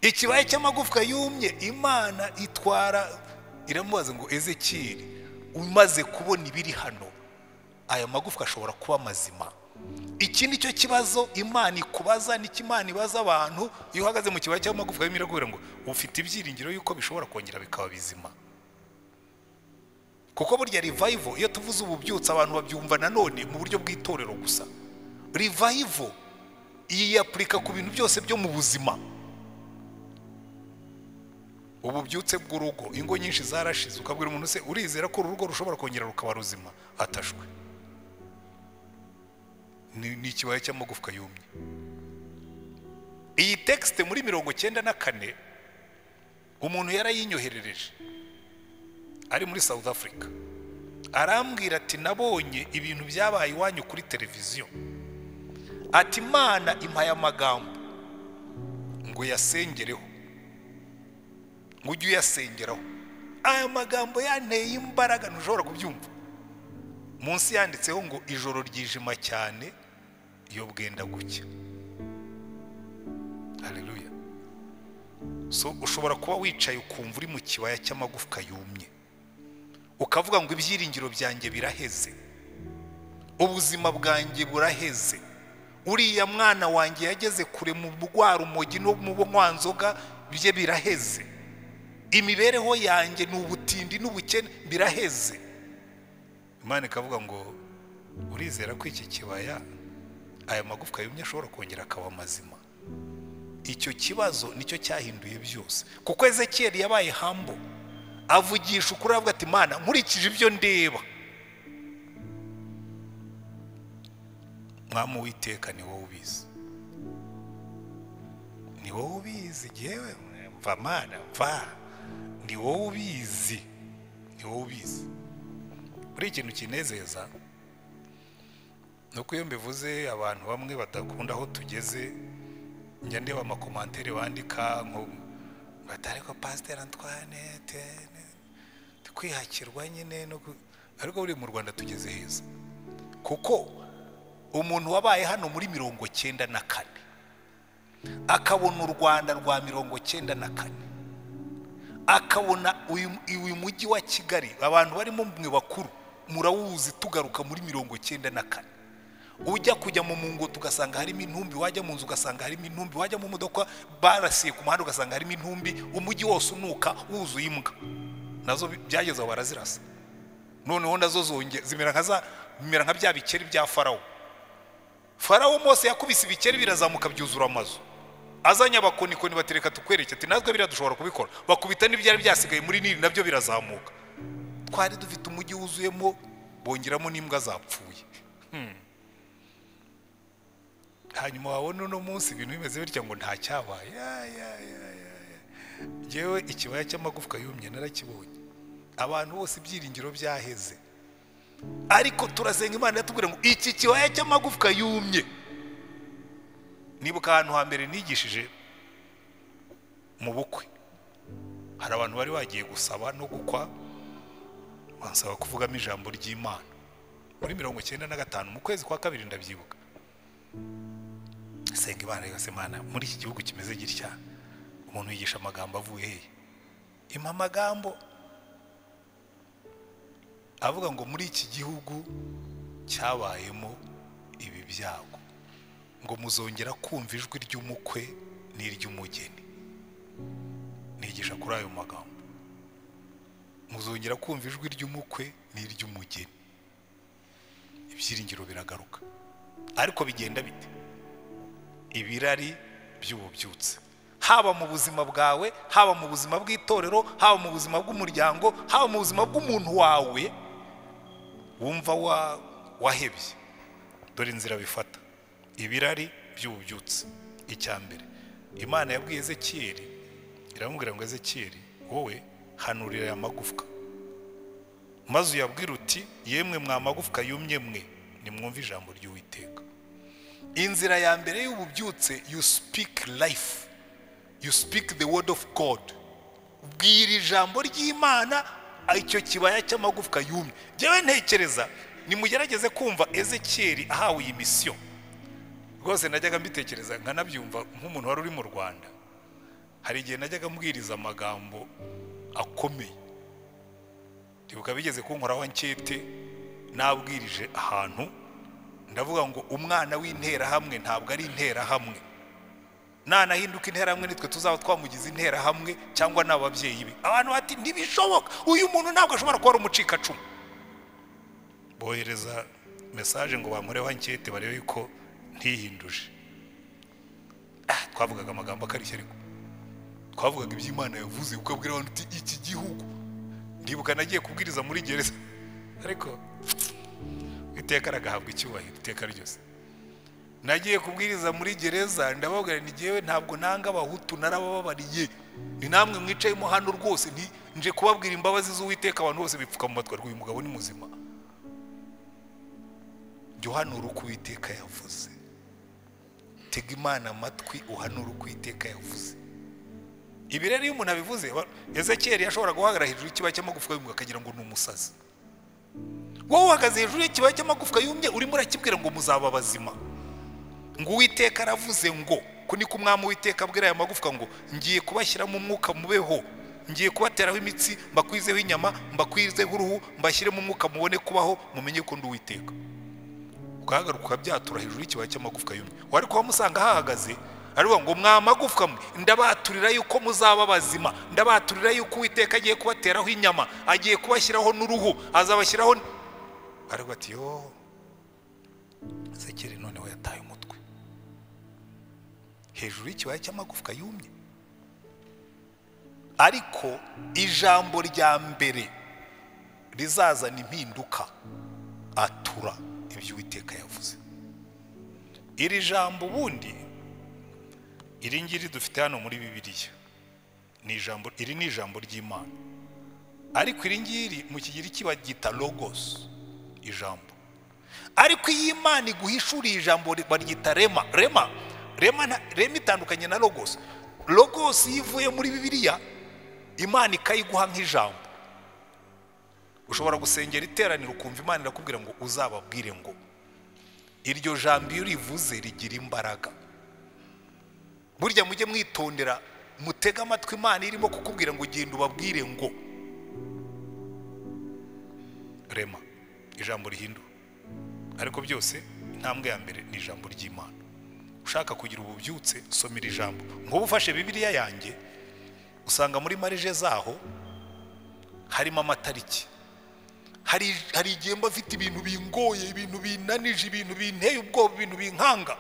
Ikibaya cy'amagufwa yumye, Imana iramubaza ngo Ezekiyeli, umaze kubona ibiri hano, aya magufwa ashobora kuba mazima? Iki ni cyo kibazo Imana ikubaza, n'iki Imana ibaza abantu iyo uhagaze mu kibaya cy'amagufwa yumye, irakubwira ngo ufite ibyiringiro yuko bishobora kongera bikaba bizima. Kuko burya revival, iyo tuvuze ububyutse abantu babyumva nanone mu buryo bw'itorero gusa. Revival iyi yapurika ku bintu byose byo mu buzima. Ububyutse bw'urugo, ingo nyinshi zarashize, ukabwira umuntu se urizera ko urugo rushobora kongera rukaba ruzima? Atashwe. Ni ikibaya cy'amagufwa yumye. Iyi texte muri 94 umuntu yarayinyoherereje ari muri South Africa, arambwira ati nabonye ibintu byabaye iwanyu kuri televiziyo, ati Imana impaye amagambo ngo yasengereho, ngo ujye uyasengeraho, aya magambo yanteye imbaraga ntushobora kubyumva. Munsi yanditseho ngo ijoro ryijima cyane iyo bwenda gucya. Haleluya. So ushobora kuba wicaye ukumva uri mu kibaya cy'amagufwa yumye, ukavuga ngo ibyiringiro byanjye biraheze, ubuzima bwanjye buraheze, uriya mwana wanjye yageze kure mu bugwara umogi no mu bwanzoga bye biraheze, imibereho yanjye n'ubutindi n'ubukene biraheze. Imana ikavuga ngo urizera ko iki kibaya aya magufwa yumye ashobora kongera akaba mazima? Icyo kibazo nicyo cyahinduye byose, kuko Ezekiyeli yabaye hambo, avugisha ukuri avuga ati Mana nkurikije ibyo ndeba, Mwami Uwiteka ni wowe ubizi, ni wowe ubizi, yewe mva Mana mva, ni wowe ubizi, ni wowe ubizi. Muri ikintu kinezeza nuko iyo mbivuze abantu bamwe badakunda aho tugeze, njya ndeba amakomantere bandika ngo batari ko Pastor Antoine kwihakirwa nyine no, ariko uri mu Rwanda tugeze heza, kuko umuntu wabaye hano muri 94 akabona u Rwanda rwa 94, akabona uyu mujyi wa Kigali abantu barimo mwe bakuru murawuzi tugaruka muri 94, ujya kujya mu mungo tugasanga harimo intumbi, wajya mu nzu ugasanga harimo intumbi, wajya mu modoka barasiye ku muhanda ugasanga harimo intumbi, umujyi wose unuka wuzuye imbwa, nazo byageze aho barazirasa. Noneho nazo zonge zimera nka bya bikeri bya Farawo. Farawo Mose yakubise ibikeri birazamuka byuzura amazu, azanya abakonikoni batereka tukwereke ati natwe biradushobora kubikora, bakubita n'ibyari byasigaye muri Nili nabyo birazamuka. Twari dufite umujyi wuzuyemo, bongeramo n'imbwa zapfuye. Hanyuma wabona uno munsi ibintu bimeze bityo ngo nta cyabaye. Jewe ikibaya cy'amagufwa yumye narakibonye, abantu bose ibyiringiro byaheze, ariko turasenga Imana yatubwira ngo iki kibaya cy'amagufwa yumye. Nibuka ahantu hambere nigishije mu bukwe, hari abantu bari bagiye gusaba no gukwa, bansaba kuvugamo ijambo ry'Imana muri 95 mu kwezi kwa kabiri ndabyibuka. Senga Imana yose, Imana muri iki gihugu kimeze gitya umuntu yigisha amagambo avuye he? Impa amagambo avuga ngo muri iki gihugu cyabayemo ibi byago, ngo muzongera kumva ijwi ry'umukwe n'iry'umugeni. Nigisha kuri ayo magambo, muzongera kumva ijwi ry'umukwe n'iry'umugeni. Ibyiringiro biragaruka, ariko bigenda bite? Ibirari by'ububyutse, haba mu buzima bwawe, haba mu buzima bw'itorero, haba mu buzima bw'umuryango, haba mu buzima bw'umuntu wawe wumva wahebye. Dore inzira bifata. Ibirari by'ububyutse. Icyambere, Imana yabwiye Ezekiyeli, iramubwira ngo Ezekiyeli wowe hanurira aya magufwa, maze uyabwira uti yemwe mwa magufwa yumye mwe nimwumve ijambo ry'Uwiteka. Inzira ya mbere y'ububyutse, you speak life, you speak the word of God. Ubwira ijambo ry'Imana icyo kibaya cy'amagufwa yumye. Jewe ntekereza nimugerageze kumva Ezekiyeli ahawe iyi mission, rwose najyaga mbitekereza nkanabyumva nk'umuntu wari uri mu Rwanda. Hari igihe najyaga mbwiriza amagambo akomeye, ndibuka bigeze kunkoraho ankete nabwirije ahantu, ndavuga ngo umwana w'intera hamwe ntabwo ari intera hamwe, nanahinduka intera hamwe nitwe tuzaba twamugize intera hamwe cyangwa n'ababyeyi be. Abantu bati ntibishoboka, uyu muntu ntabwo ashobora kuba ari umucikacumu. Bohereza message ngo bankoreho ankete barebe ko ntihinduje. Twavugaga amagambo akarishye, ariko twavugaga iby'Imana yavuze, ukabwira abantu uti iki gihugu. Ndibuka nagiye kubwiriza muri gereza, ariko iteka ragahabwa icyubahiro iteka ryose. Nagiye kubwiriza muri gereza, ndababwira ni jewe ntabwo nanga abahutu, narabababariye, ni namwe mwicayemo hano rwose, nje kubabwira imbabazi z'Uwiteka. Abantu bose bipfuka mu matwi, uyu mugabo ni muzima. Jya uhanura uko Uwiteka yavuze, tega Imana amatwi uhanura uko Uwiteka yavuze. Ibirari iyo umuntu abivuze, Ezekiel yashobora guhagarara hejuru y'ikibaya cy'amagufwa yumye akagira ngo ni umusazi. Wowe uhagaze hejuru y'ikibaya cy'amagufwa yumye urimo urakibwira ngo muzaba bazima. Ngo Uwiteka aravuze ngo ko ni ku mwami Uwiteka abwira aya magufwa ngo ngiye kubashyira mu mwuka mubeho, ngiye kubateraho imitsi, mbakwizeho inyama, mbakwizeho uruhu, mbashyire mu mwuka mubone kubaho, mumenye ko ndi Uwiteka. Ukahagaruka byatura hejuru y'ikibaya cy'amagufwa yumye. Wari kuba musanga hahagaze arivuga ngo mwamagufwa mwe ndabaturira yuko muzaba bazima, ndabaturira yuko Uwiteka agiye kubateraho inyama, agiye kubashyiraho n'uruhu, azabashyiraho. Ariko ati yo Ezekiel noneho yataye umutwe hejuru y'ikibaya cy'amagufwa yumye. Ariko ijambo rya mbere rizazana impinduka, atura ibyo Uwiteka yavuze. Iri jambo ubundi iri ngiri dufite hano muri Bibiliya ni ijambo, iri ni ijambo ry'Imana, ariko iri ngiri mu kigiri kibagita logos, ijambo. Ariko iyi Imana iguhishuriye ijambo baryita rema. Rema itandukanye na logos. Logos yivuye muri Bibiliya Imana ikayiguha nk'ijambo. Ushobora gusengera iteraniro ukumva Imana irakubwira ngo uzababwire ngo, iryo jambo iyo rivuze rigira imbaraga. Burya mujye mwitondera, mutega amatwi Imana irimo kukubwira ngo genda ubabwire ngo. Rema ijambo rihindura. Ariko byose intambwe ya mbere ni ijambo ry'Imana. Ushaka kugira ububyutse somera ijambo. Ngo ufashe Bibiliya yanjye usanga muri marije zaho harimo amatariki. Hari igihe mba mfite ibintu bingoye, ibintu binanije, ibintu binteye ubwoba, ibintu binkanga.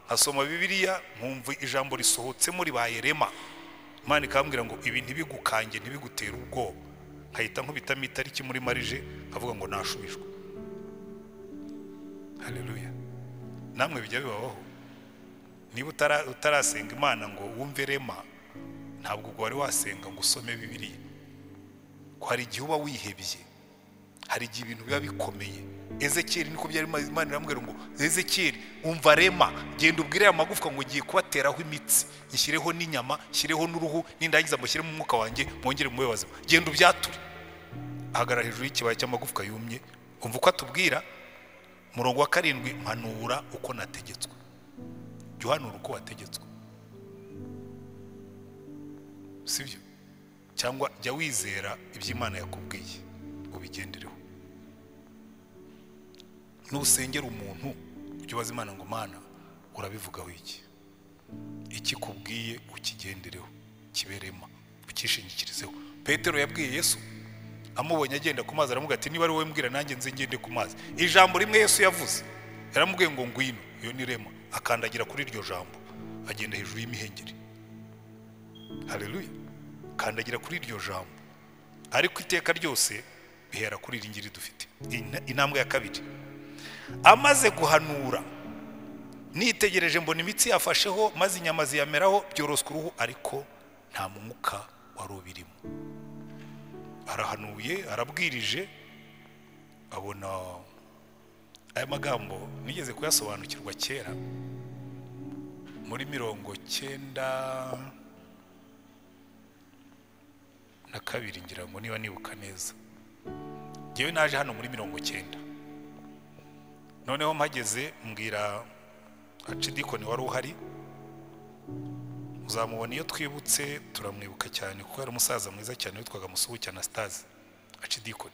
Asoma Bibiliya nkumva ijambo risohotse muri bayerema. Imana ikambwira ngo ibi ntibigukange, ntibigutere ubwoba. Nkahita nkubitamo itariki muri marije avuga ngo nashubijwe. Haleluya. Namwe bijya bibaho. Niba utarasenga Imana ngo wumve rema, ntabwo wari wasenga ngo usome Bibiliya. Ko hari igihe uba wihebye, hari igihe ibintu biba bikomeye. Ezekiel niko byari Imana iramubwira ngo Ezekiel umva rema, genda ubwire amagufwa ngo ngiye kubateraho imitsi, nshyireho n'inyama, nshyireho n'uruhu, nindangiza mushyire mu mwuka wanjye mwongere mube bazima. Genda ubyature. Ahagarara hejuru y'ikibaya cy'amagufwa yumye. Umva uko atubwira murongo wa 7, mpanura uko nategetswe. Jyohanura uko wategetswe. Sibyo? Cyangwa jya wizera iby'Imana yakubwiye ubigendereho. Nusengera umuntu ujye ubaza Imana ngo Mana urabivugaho iki? Iki kubwiye ukigendereho, kiberema, ukishingikirizeho. Petero yabwiye Yesu amubonye agenda ku mazi aramuga ati niba ari wowe mbwira nanjye nze ngende ku mazi. Ijambo rimwe Yesu yavuze yaramubwiye ngo ngwino, iyo ni rema. Akandagira kuri iryo jambo agenda hejuru y'imihengeri. Haleluya. Kandagira kuri iryo jambo. Ariko iteka ryose bihera kuri iri ngiri dufite. Intambwe ya 2, amaze guhanura nitegereje mbona imitsi yafasheho maze inyama ziyameraho byoroswe uruhu, ariko nta mwuka wari ubirimo. Arahanuye, arabwirije, abona aya magambo nigeze kuyasobanukirwa kera muri 92 ngira ngo niba nibuka neza. Ngewe naje hano muri 90. Noneho mpageze mbwira Acidikoni wari uhari, uzamubona iyo twibutse turamwibuka cyane kuko yari umusaza mwiza cyane witwaga Musubuki Anastase. Acidikoni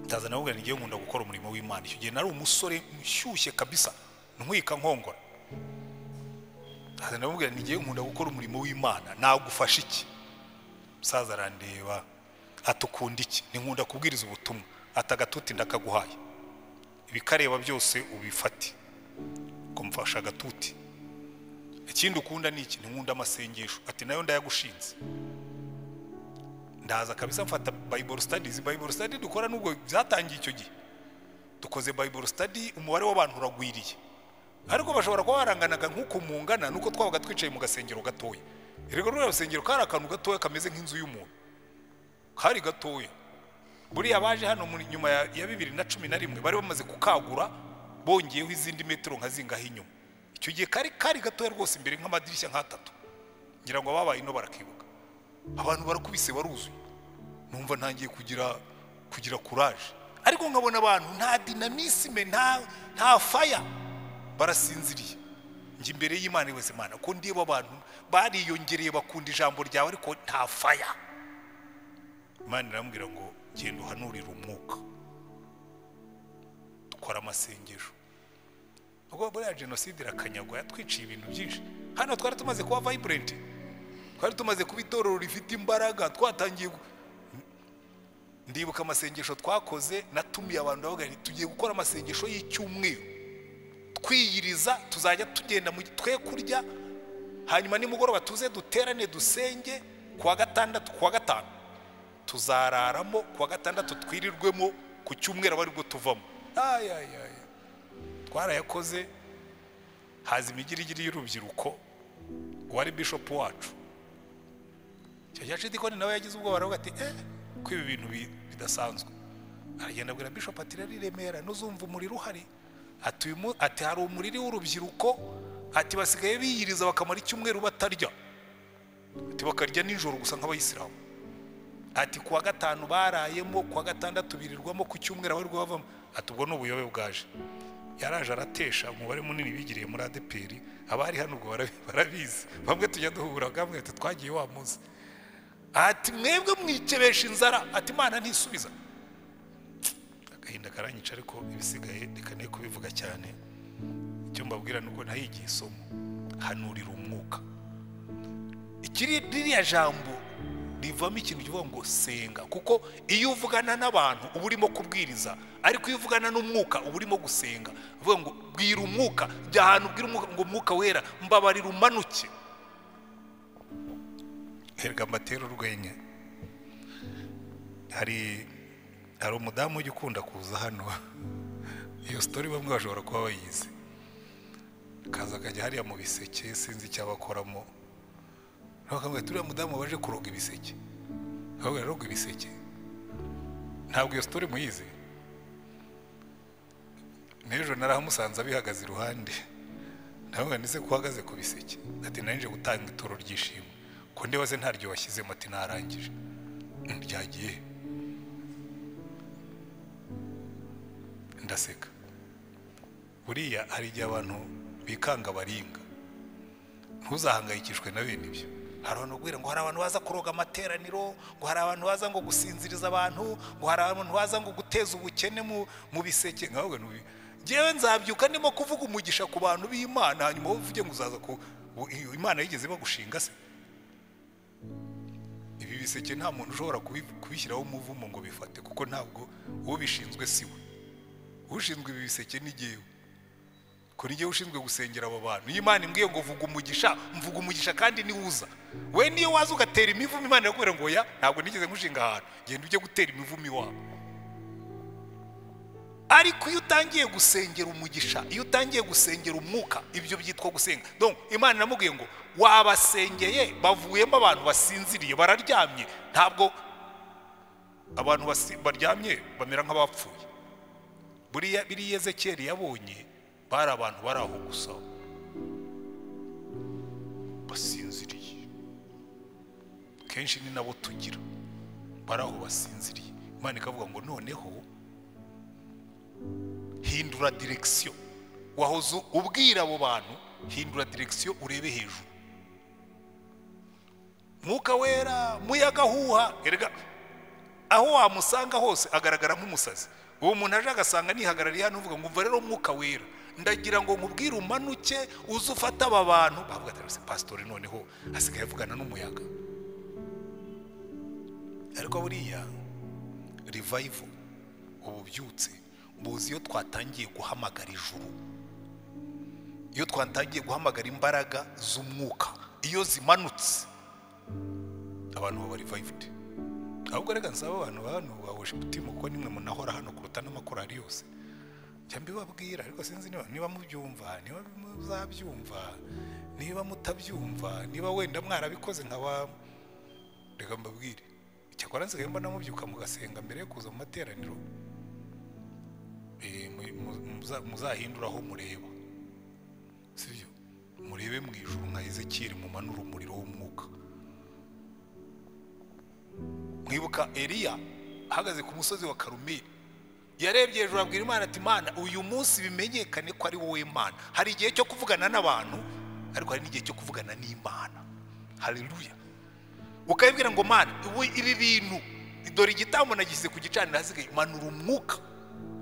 ndaza nawe ngiye nkunda gukora umurimo w'Imana. Icyo gihe nari umusore mushyushye kabisa, ntwika nkongora. Ndaza nawe ngiye nkunda gukora umurimo w'Imana, nagufasha iki? Musaza arandeba atukunda iki? Ni nkunda kubwiriza ubutumwa. Atagatuti ndakaguhaye, ibikareba byose ubifate, kumfasha agatuti. Ikindi ukunda ni iki? Ni nkunda amasengesho. Ati nayo ndayagushinze. Ndaza kabisa mfata Bible studies. Bible study dukora nubwo byatangiye icyo gihe. Dukoze Bible study, umubare w'abantu uragwiriye. Ariko bashobora kuba baranganaga nk'uko mungana nuko twabaga twicaye mu gasengero gatoya. Rego rero gasengero kari akantu gatoya kameze nk'inzu y'umuntu. Kari gatoya. Buriya baje hano muri nyuma ya 2011 bari bamaze kukagura, bongeyeho izindi metero nka zingaho inyuma. Icyo gihe kari gatoya rwose imbere nk'amadirishya nka 3. ngira ngo ababaye ino barakibuka, abantu barakubise baruzuye, numva ntangiye kugira courage, ariko nkabona abantu nta dynamisme, nta fire, barasinziriye. Nje imbere y'Imana wese Imana ko ndiba abantu bariyongereye bakunda ijambo ryawe ariko nta fire. Imana irambwira ngo genda uhanurira umwuka, dukora amasengesho. Ubwo buriya jenoside irakanyagwa yatwiciye ibintu byinshi. Hano twari tumaze kuba vibrant, twari tumaze kuba itorero rifite imbaraga, twatangiye. Ndibuka amasengesho twakoze, natumiye abantu bavuga nti tugiye gukora amasengesho y'icyumweru, twiyiriza, tuzajya tugenda mu twe kurya, hanyuma nimugoroba tuze duterane dusenge, kuwa gatandatu kuwa gatanu tuzararamo, kuwa gatandatu twirirwemo, ku cyumweru bari bwo tuvamo. Twarayakoze. Haza imigirigiri y'urubyiruko, wari bishop wacu cyashidiko nawe yagize ubwo baravuga ati ko ibi bintu bidasanzwe. Aragenda abwira bishop ati rari Remera nuzumva umuriro uhari, ati hari umuriri w'urubyiruko, ati basigaye biyiriza bakamara icyumweru batarya, ati bakarya nijoro gusa nk'abayisilamu, ati kuwa gatanu barayemo, kuwa gatandatu birirwamo, ku cyumweru bari bavamo. Ati ubwo n'ubuyobe bwaje. Yaraje aratesha umubare munini bigiriye muri ADPR, abari hano ubwo barabizi, bamwe tujya duhura gamwe ati twagiye wa munsi, ati mwebwe mwikebesha inzara, ati Imana ntisubiza. Agahinda karanyica, ariko ibisigaye reka ne kubivuga cyane. Icyo mbabwira nuko ntayigiye isomo, hanurira umwuka. Ririya jambo rivamo ikintu kivuga ngo senga, kuko iyo uvugana n'abantu uba urimo kubwiriza, ariko iyo uvugana n'umwuka uba urimo gusenga. Uvuga ngo bwira umwuka, jya ahantu ubwira umwuka ngo Mwuka wera mbabarira umanuke. Herga mbatera urwenya. Hari umudamu ujya ukunda kuza hano, iyo story bamwe bashobora kuba bayizi, kaza akajya hariya mu biseke, sinzi icyabakoramo. Bakamwe turiya mudamu waje kuroga ibiseke, ahubwo yaroga ibiseke. Ntabwo iyo story muyizi. Nejo narahamusanze abihagaze iruhande, ntabwo ndise kuhagaze ku biseke, ati narinje gutanga itoro ryishimo, ko ndebaze ntaryo washyizemo, ati narangije. Ryagiye. Ndaseka. Buriya hari igihe abantu bikanga baringa, ntuzahangayikishwe na bene ibyo. Hari abantu ubwira ngo hari abantu baza kuroga amateraniro, ngo hari abantu baza ngo gusinziriza abantu, ngo hari abantu baza ngo guteza ubukene mu biseke. Nkabwo njewe nzabyuka ndimo kuvuga umugisha ku bantu b'Imana, hanyuma uvuge ngo uzaza ku Imana yigeze bagushinga se? Ibi biseke nta muntu ushobora kubishyiraho umuvumo ngo bifate, kuko ntabwo ubishinzwe siwe. Ushinzwe ibi biseke ni jyewe, ko nijye ushinzwe gusengera abo bantu. Imana imbwiye ngo vuga umugisha, mvuga umugisha kandi niwuza. We niyo waza ugatera imivumo, Imana irakubwira ngo ya ntabwo nigeze ngushinga ahantu, genda ujye gutera imivumo iwabo. Ariko iyo utangiye gusengera umugisha, iyo utangiye gusengera umwuka, ibyo byitwa gusenga. Donc Imana namubwiye ngo wabasengeye, bavuyemo abantu basinziriye, bararyamye. Ntabwo abantu baryamye bamera nk'abapfuye. Buriya Ezekiyeli yabonye bari abantu bari aho gusa basinziriye. Kenshi ni nabo tugira, bari aho basinziriye. Imana ikavuga ngo noneho hindura direction. Wahoze ubwira abo bantu, hindura direction urebe hejuru. Mwuka wera, muyaga huha, erega aho wamusanga hose agaragara nk'umusazi. Uwo muntu aje agasanga nihagarariye hano uvuga ngo umva rero Mwuka wera, ndagira ngo nkubwire umanuke uze ufata aba bantu. Bavuga ati pastor noneho asigaye avugana n'umuyaga. Ariko buriya revival, ububyutse, muzi iyo twatangiye guhamagara ijuru, iyo twatangiye guhamagara imbaraga z'umwuka, iyo zimanutse abantu baba revived. Ahubwo reka nsaba abantu bahoshe umutima, kuko nimwe munahora hano kuruta n'amakorari yose. Cyambi babwira, ariko sinzi niba mubyumva, niba muzabyumva, niba mutabyumva, niba wenda mwarabikoze nkaba. Reka mbabwire, cyakora nsigaye mbona mubyuka mugasenga mbere yo kuza mu materaniro. Muzahinduraho mureba, sibyo? murebe mu ijuru nka Ezekiyeli mumanura umuriro w'umwuka. Mwibuka Eliya ahagaze ku musozi wa Karumeli, yarebye hejuru abwira Imana ati Imana, uyu munsi bimenyekane ko ari wowe Imana. Hari igihe cyo kuvugana n'abantu, ariko hari n'igihe cyo kuvugana n'Imana. Haleluya. Ukayibwira ngo Mana, ibi bintu dore igitambo nagishyize ku gicaniro, hasigaye manura umwuka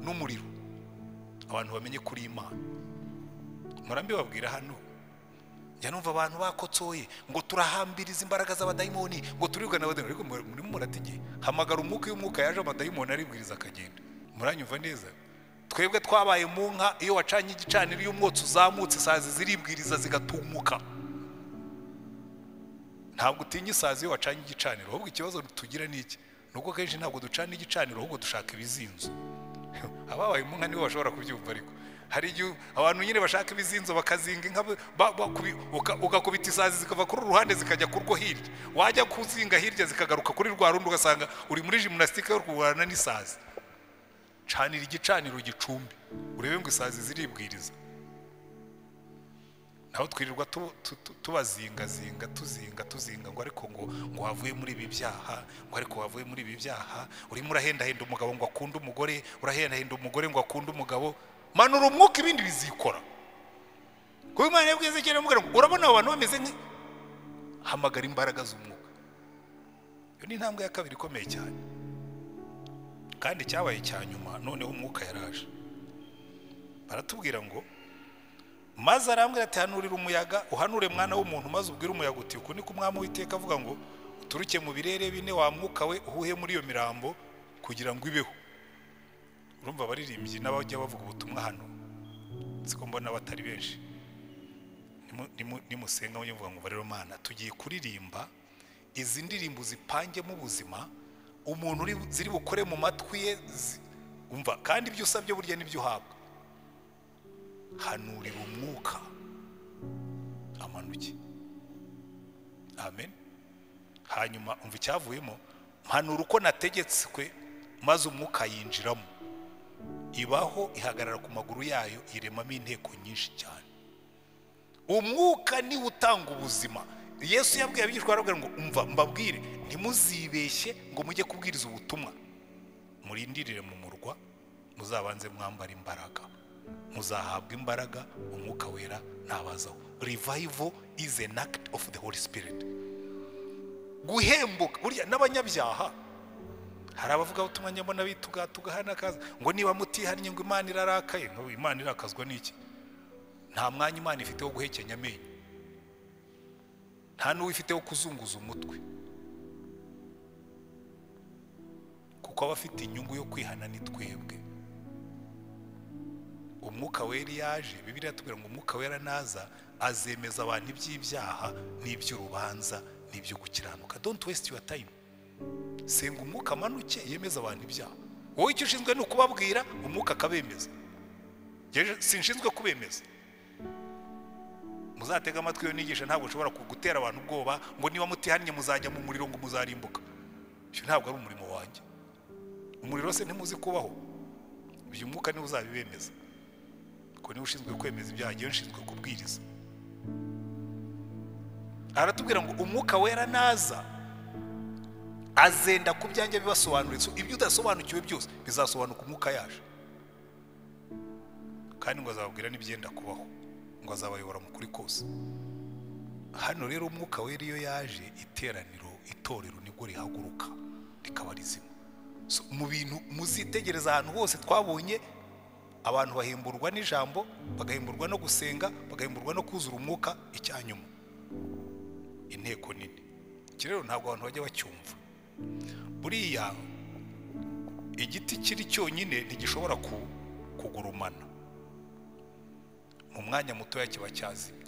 n'umuriro, abantu bamenye kuri Imana. Murambi babwira hano, njya numva abantu bakotsoye ngo turahambiriza imbaraga z'abadayimoni, ngo turibwa n'abadayimoni, ariko muri murategeye hamagara umwuka, iyo umwuka yaje amadayimoni aribwiriza akagenda. Muranyumva neza? Twebwe twabaye mu nka, iyo wacanye igicaniro, iyo umwotsi uzamutse isazi ziribwiriza zigatumuka. Ntabwo utinya isazi iyo wacanye igicaniro, ahubwo ikibazo tugira ni iki? Nuko kenshi ntabwo ducana igicaniro, ahubwo dushaka ibizinzo. Ababaye mu nka nibo bashobora kubyumva, ariko hari igihe abantu nyine bashaka ibizinzo bakazinga inka, ugakubita isazi zikava kuri uruhande zikajya kurwo hirya, wajya kuzinga hirya zikagaruka kuri rwa rundi, ugasanga uri muri gymnastique yo kurwana n'isazi. Canira igicaniro gicumbi, urebe ngo isazi ziribwiriza. Naho twirirwa tubazingazinga tuzinga ngo ariko ngo wavuye muri ibi byaha, ngo ariko wavuye muri ibi byaha, urimo urahendahenda umugabo ngo akunde umugore, urahendahenda umugore ngo akunde umugabo. Manura umwuka ibindi bizikora. Kuko Imana yabwiye Ezekiyeli amubwira ngo urabona abantu bameze nki, hamagara imbaraga z'umwuka. Iyo ni intambwe ya kabiri ikomeye cyane, kandi cyabaye cya nyuma. Noneho umwuka yaraje, baratubwira ngo maze arambwira ati hanurira umuyaga, uhanure mwana w'umuntu, maze ubwire umuyaga uti uku niko Umwami w'Iteka avuga ngo uturuke mu birere bine, wa mwuka we uhuhe muri iyo mirambo kugira ngo ibeho. Urumva abaririmbyi n'abajya bavuga ubutumwa hano, siko mbona batari benshi. Nimusenga muvuga ngo rero Mana, tugiye kuririmba izi ndirimbo zipangemo ubuzima, umuntu ziri bukore mu matwi ye, umva, kandi ibyo usabye burya nibyo uhabwa. Hanurira umwuka amanuke. Amen. Hanyuma umva icyavuyemo, mpanura uko nategetswe, maze umwuka yinjiramo, ibaho, ihagarara ku maguru yayo, iremamo inteko nyinshi cyane. Umwuka ni utanga ubuzima. Yesu yabwiye abigishwa arabwira ngo umva mbabwire, ntimuzibeshye ngo mujye kubwiriza ubutumwa, murindirire mu murwa, muzabanze mwambara imbaraga, muzahabwa imbaraga, umwuka wera nabazaho. Revival is an act of the Holy Spirit. Guhembuka burya n'abanyabyaha, hari abavuga ubutumwa nyabona bitugahana kaza ngo niba mutihannye ngo Imana irarakaye. No, Imana irakazwa n'iki? Nta mwanya Imana ifite wo guhekenya amenyo, nta n'uwifite wo kuzunguza umutwe, kuko abafite inyungu yo kwihana ni twebwe. Umwuka wera yaje, Bibiliya yatubwira ngo umwuka wera naza azemeza abantu iby'ibyaha n'iby'urubanza n'ibyo gukiranuka. Don't waste your time. Senga umwuka amanuke yemeza abantu ibyaha. Wowe icyo ushinzwe ni ukubabwira, umwuka akabemeza. Sinshinzwe kubemeza. Muzatega amatwi yo nigisha, ntabwo nshobora kugutera abantu ubwoba ngo niba mutihannye muzajya mu muriro ngo muzarimbuka. Ibyo ntabwo ari umurimo wanjye. Umuriro se ntimuzi kubaho, ibyo umwuka niwe uzabibemeza, ko niwe ushinzwe kwemeza ibyaha, niwe ushinzwe kubwiriza. Aratubwira ngo umwuka wera naza azenda ku byanjye bibasobanurira. Ibyo udasobanukiwe byose bizasobanuka umwuka yaje, kandi ngo azababwira n'ibyenda kubaho, ngo azabayobora mu kuri kose. Hano rero umwuka wera iyo yaje, itorero nibwo rihaguruka rikaba rizima. Mu bintu muzitegereza ahantu hose twabonye abantu bahemburwa n'ijambo, bagahemburwa no gusenga, bagahemburwa no kuzura umwuka, icyanyuma inteko nini. Iki rero ntabwo abantu bajya bacyumva. Buriya igiti kiri cyonyine ntigishobora kugurumana, mu mwanya mutoya kiba cyazimye.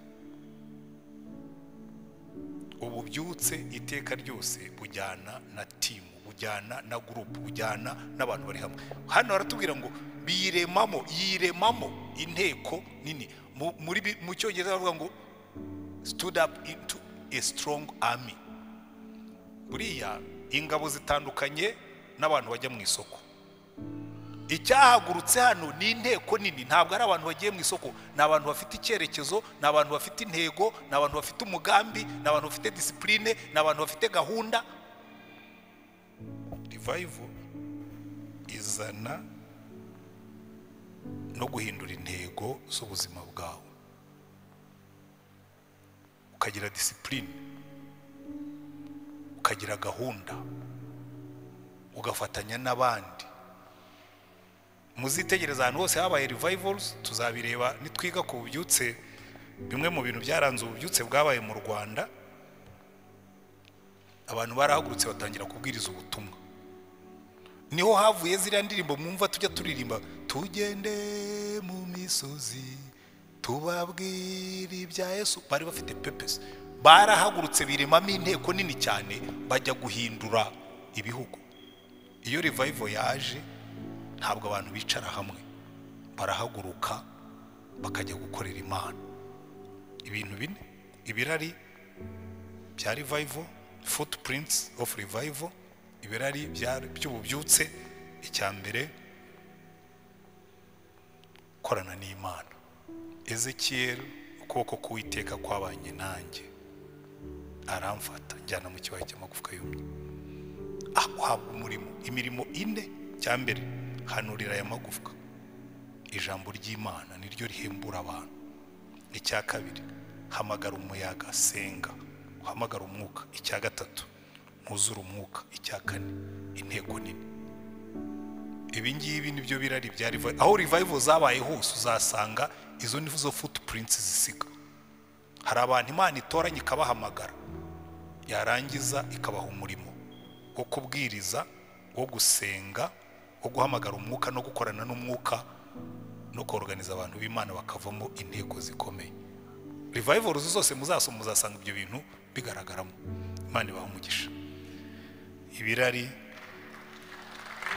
Ubu byutse iteka ryose bujyana na timu, bujyana na group, bujyana n'abantu bari hamwe. Hano baratubwira ngo yiremamo inteko nini. Mu Cyongereza bavuga ngo stood up into a strong army. Buriya ingabo zitandukanye n'abantu bajya mu isoko. icyahagurutse hano ni inteko nini, ntabwo ari abantu bagiye mu isoko, ni abantu bafite icyerekezo, ni abantu bafite intego, ni abantu bafite umugambi, ni abantu bafite disipurine, ni abantu bafite gahunda. Revival izana no guhindura intego z'ubuzima bwawe, ukagira disipurine, ukagira gahunda, ugafatanya n'abandi. Muzitegereza ahantu hose habaye revivals, tuzabireba nitwiga ku bubyutse. Bimwe mu bintu byaranze ububyutse bwabaye mu Rwanda, abantu barahagurutse batangira kubwiriza ubutumwa. Niho havuye ziriya ndirimbo mwumva tujya turirimba, tugende mu misozi tubabwira ibya Yesu. Bari bafite purpose, barahagurutse biremamo inteko nini cyane, bajya guhindura ibihugu. Iyo revival yaje, ntabwo abantu bicara hamwe, barahaguruka bakajya gukorera Imana. Ibintu bine ibirari bya revival, footprints of revival, ibirari by'ububyutse. Icya mbere, korana n'Imana. Ezekiel, ukuboko k'Uwiteka kwabanye nanjye, aramfata njyana mu kibaya cy'amagufwa yumye, ahabwa umurimo, imirimo ine. Cya mbere, hanurira aya magufwa, ijambo ry'Imana niryo rihembura abantu. Icya kabiri, hamagara umuyaga, senga, uhamagara umwuka. Icya gatatu, ntuzura umwuka. Icya kane, intego nini. Ibi ngibi nibyo birari bya revival. Aho revival zabaye hose uzasanga izo nizo footprints zisiga. Hari abantu Imana itoranya ikabahamagara, yarangiza ikabaha umurimo wo kubwiriza, wo gusenga, wo guhamagara umwuka no gukorana n'umwuka, no kuorganiza abantu b'Imana bakavamo intego zikomeye. Revival zose muzasoma muzasanga ibyo bintu bigaragaramo. Imana ibaha umugisha. Ibirari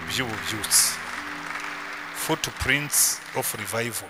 by'ububyutse, footprints of revival.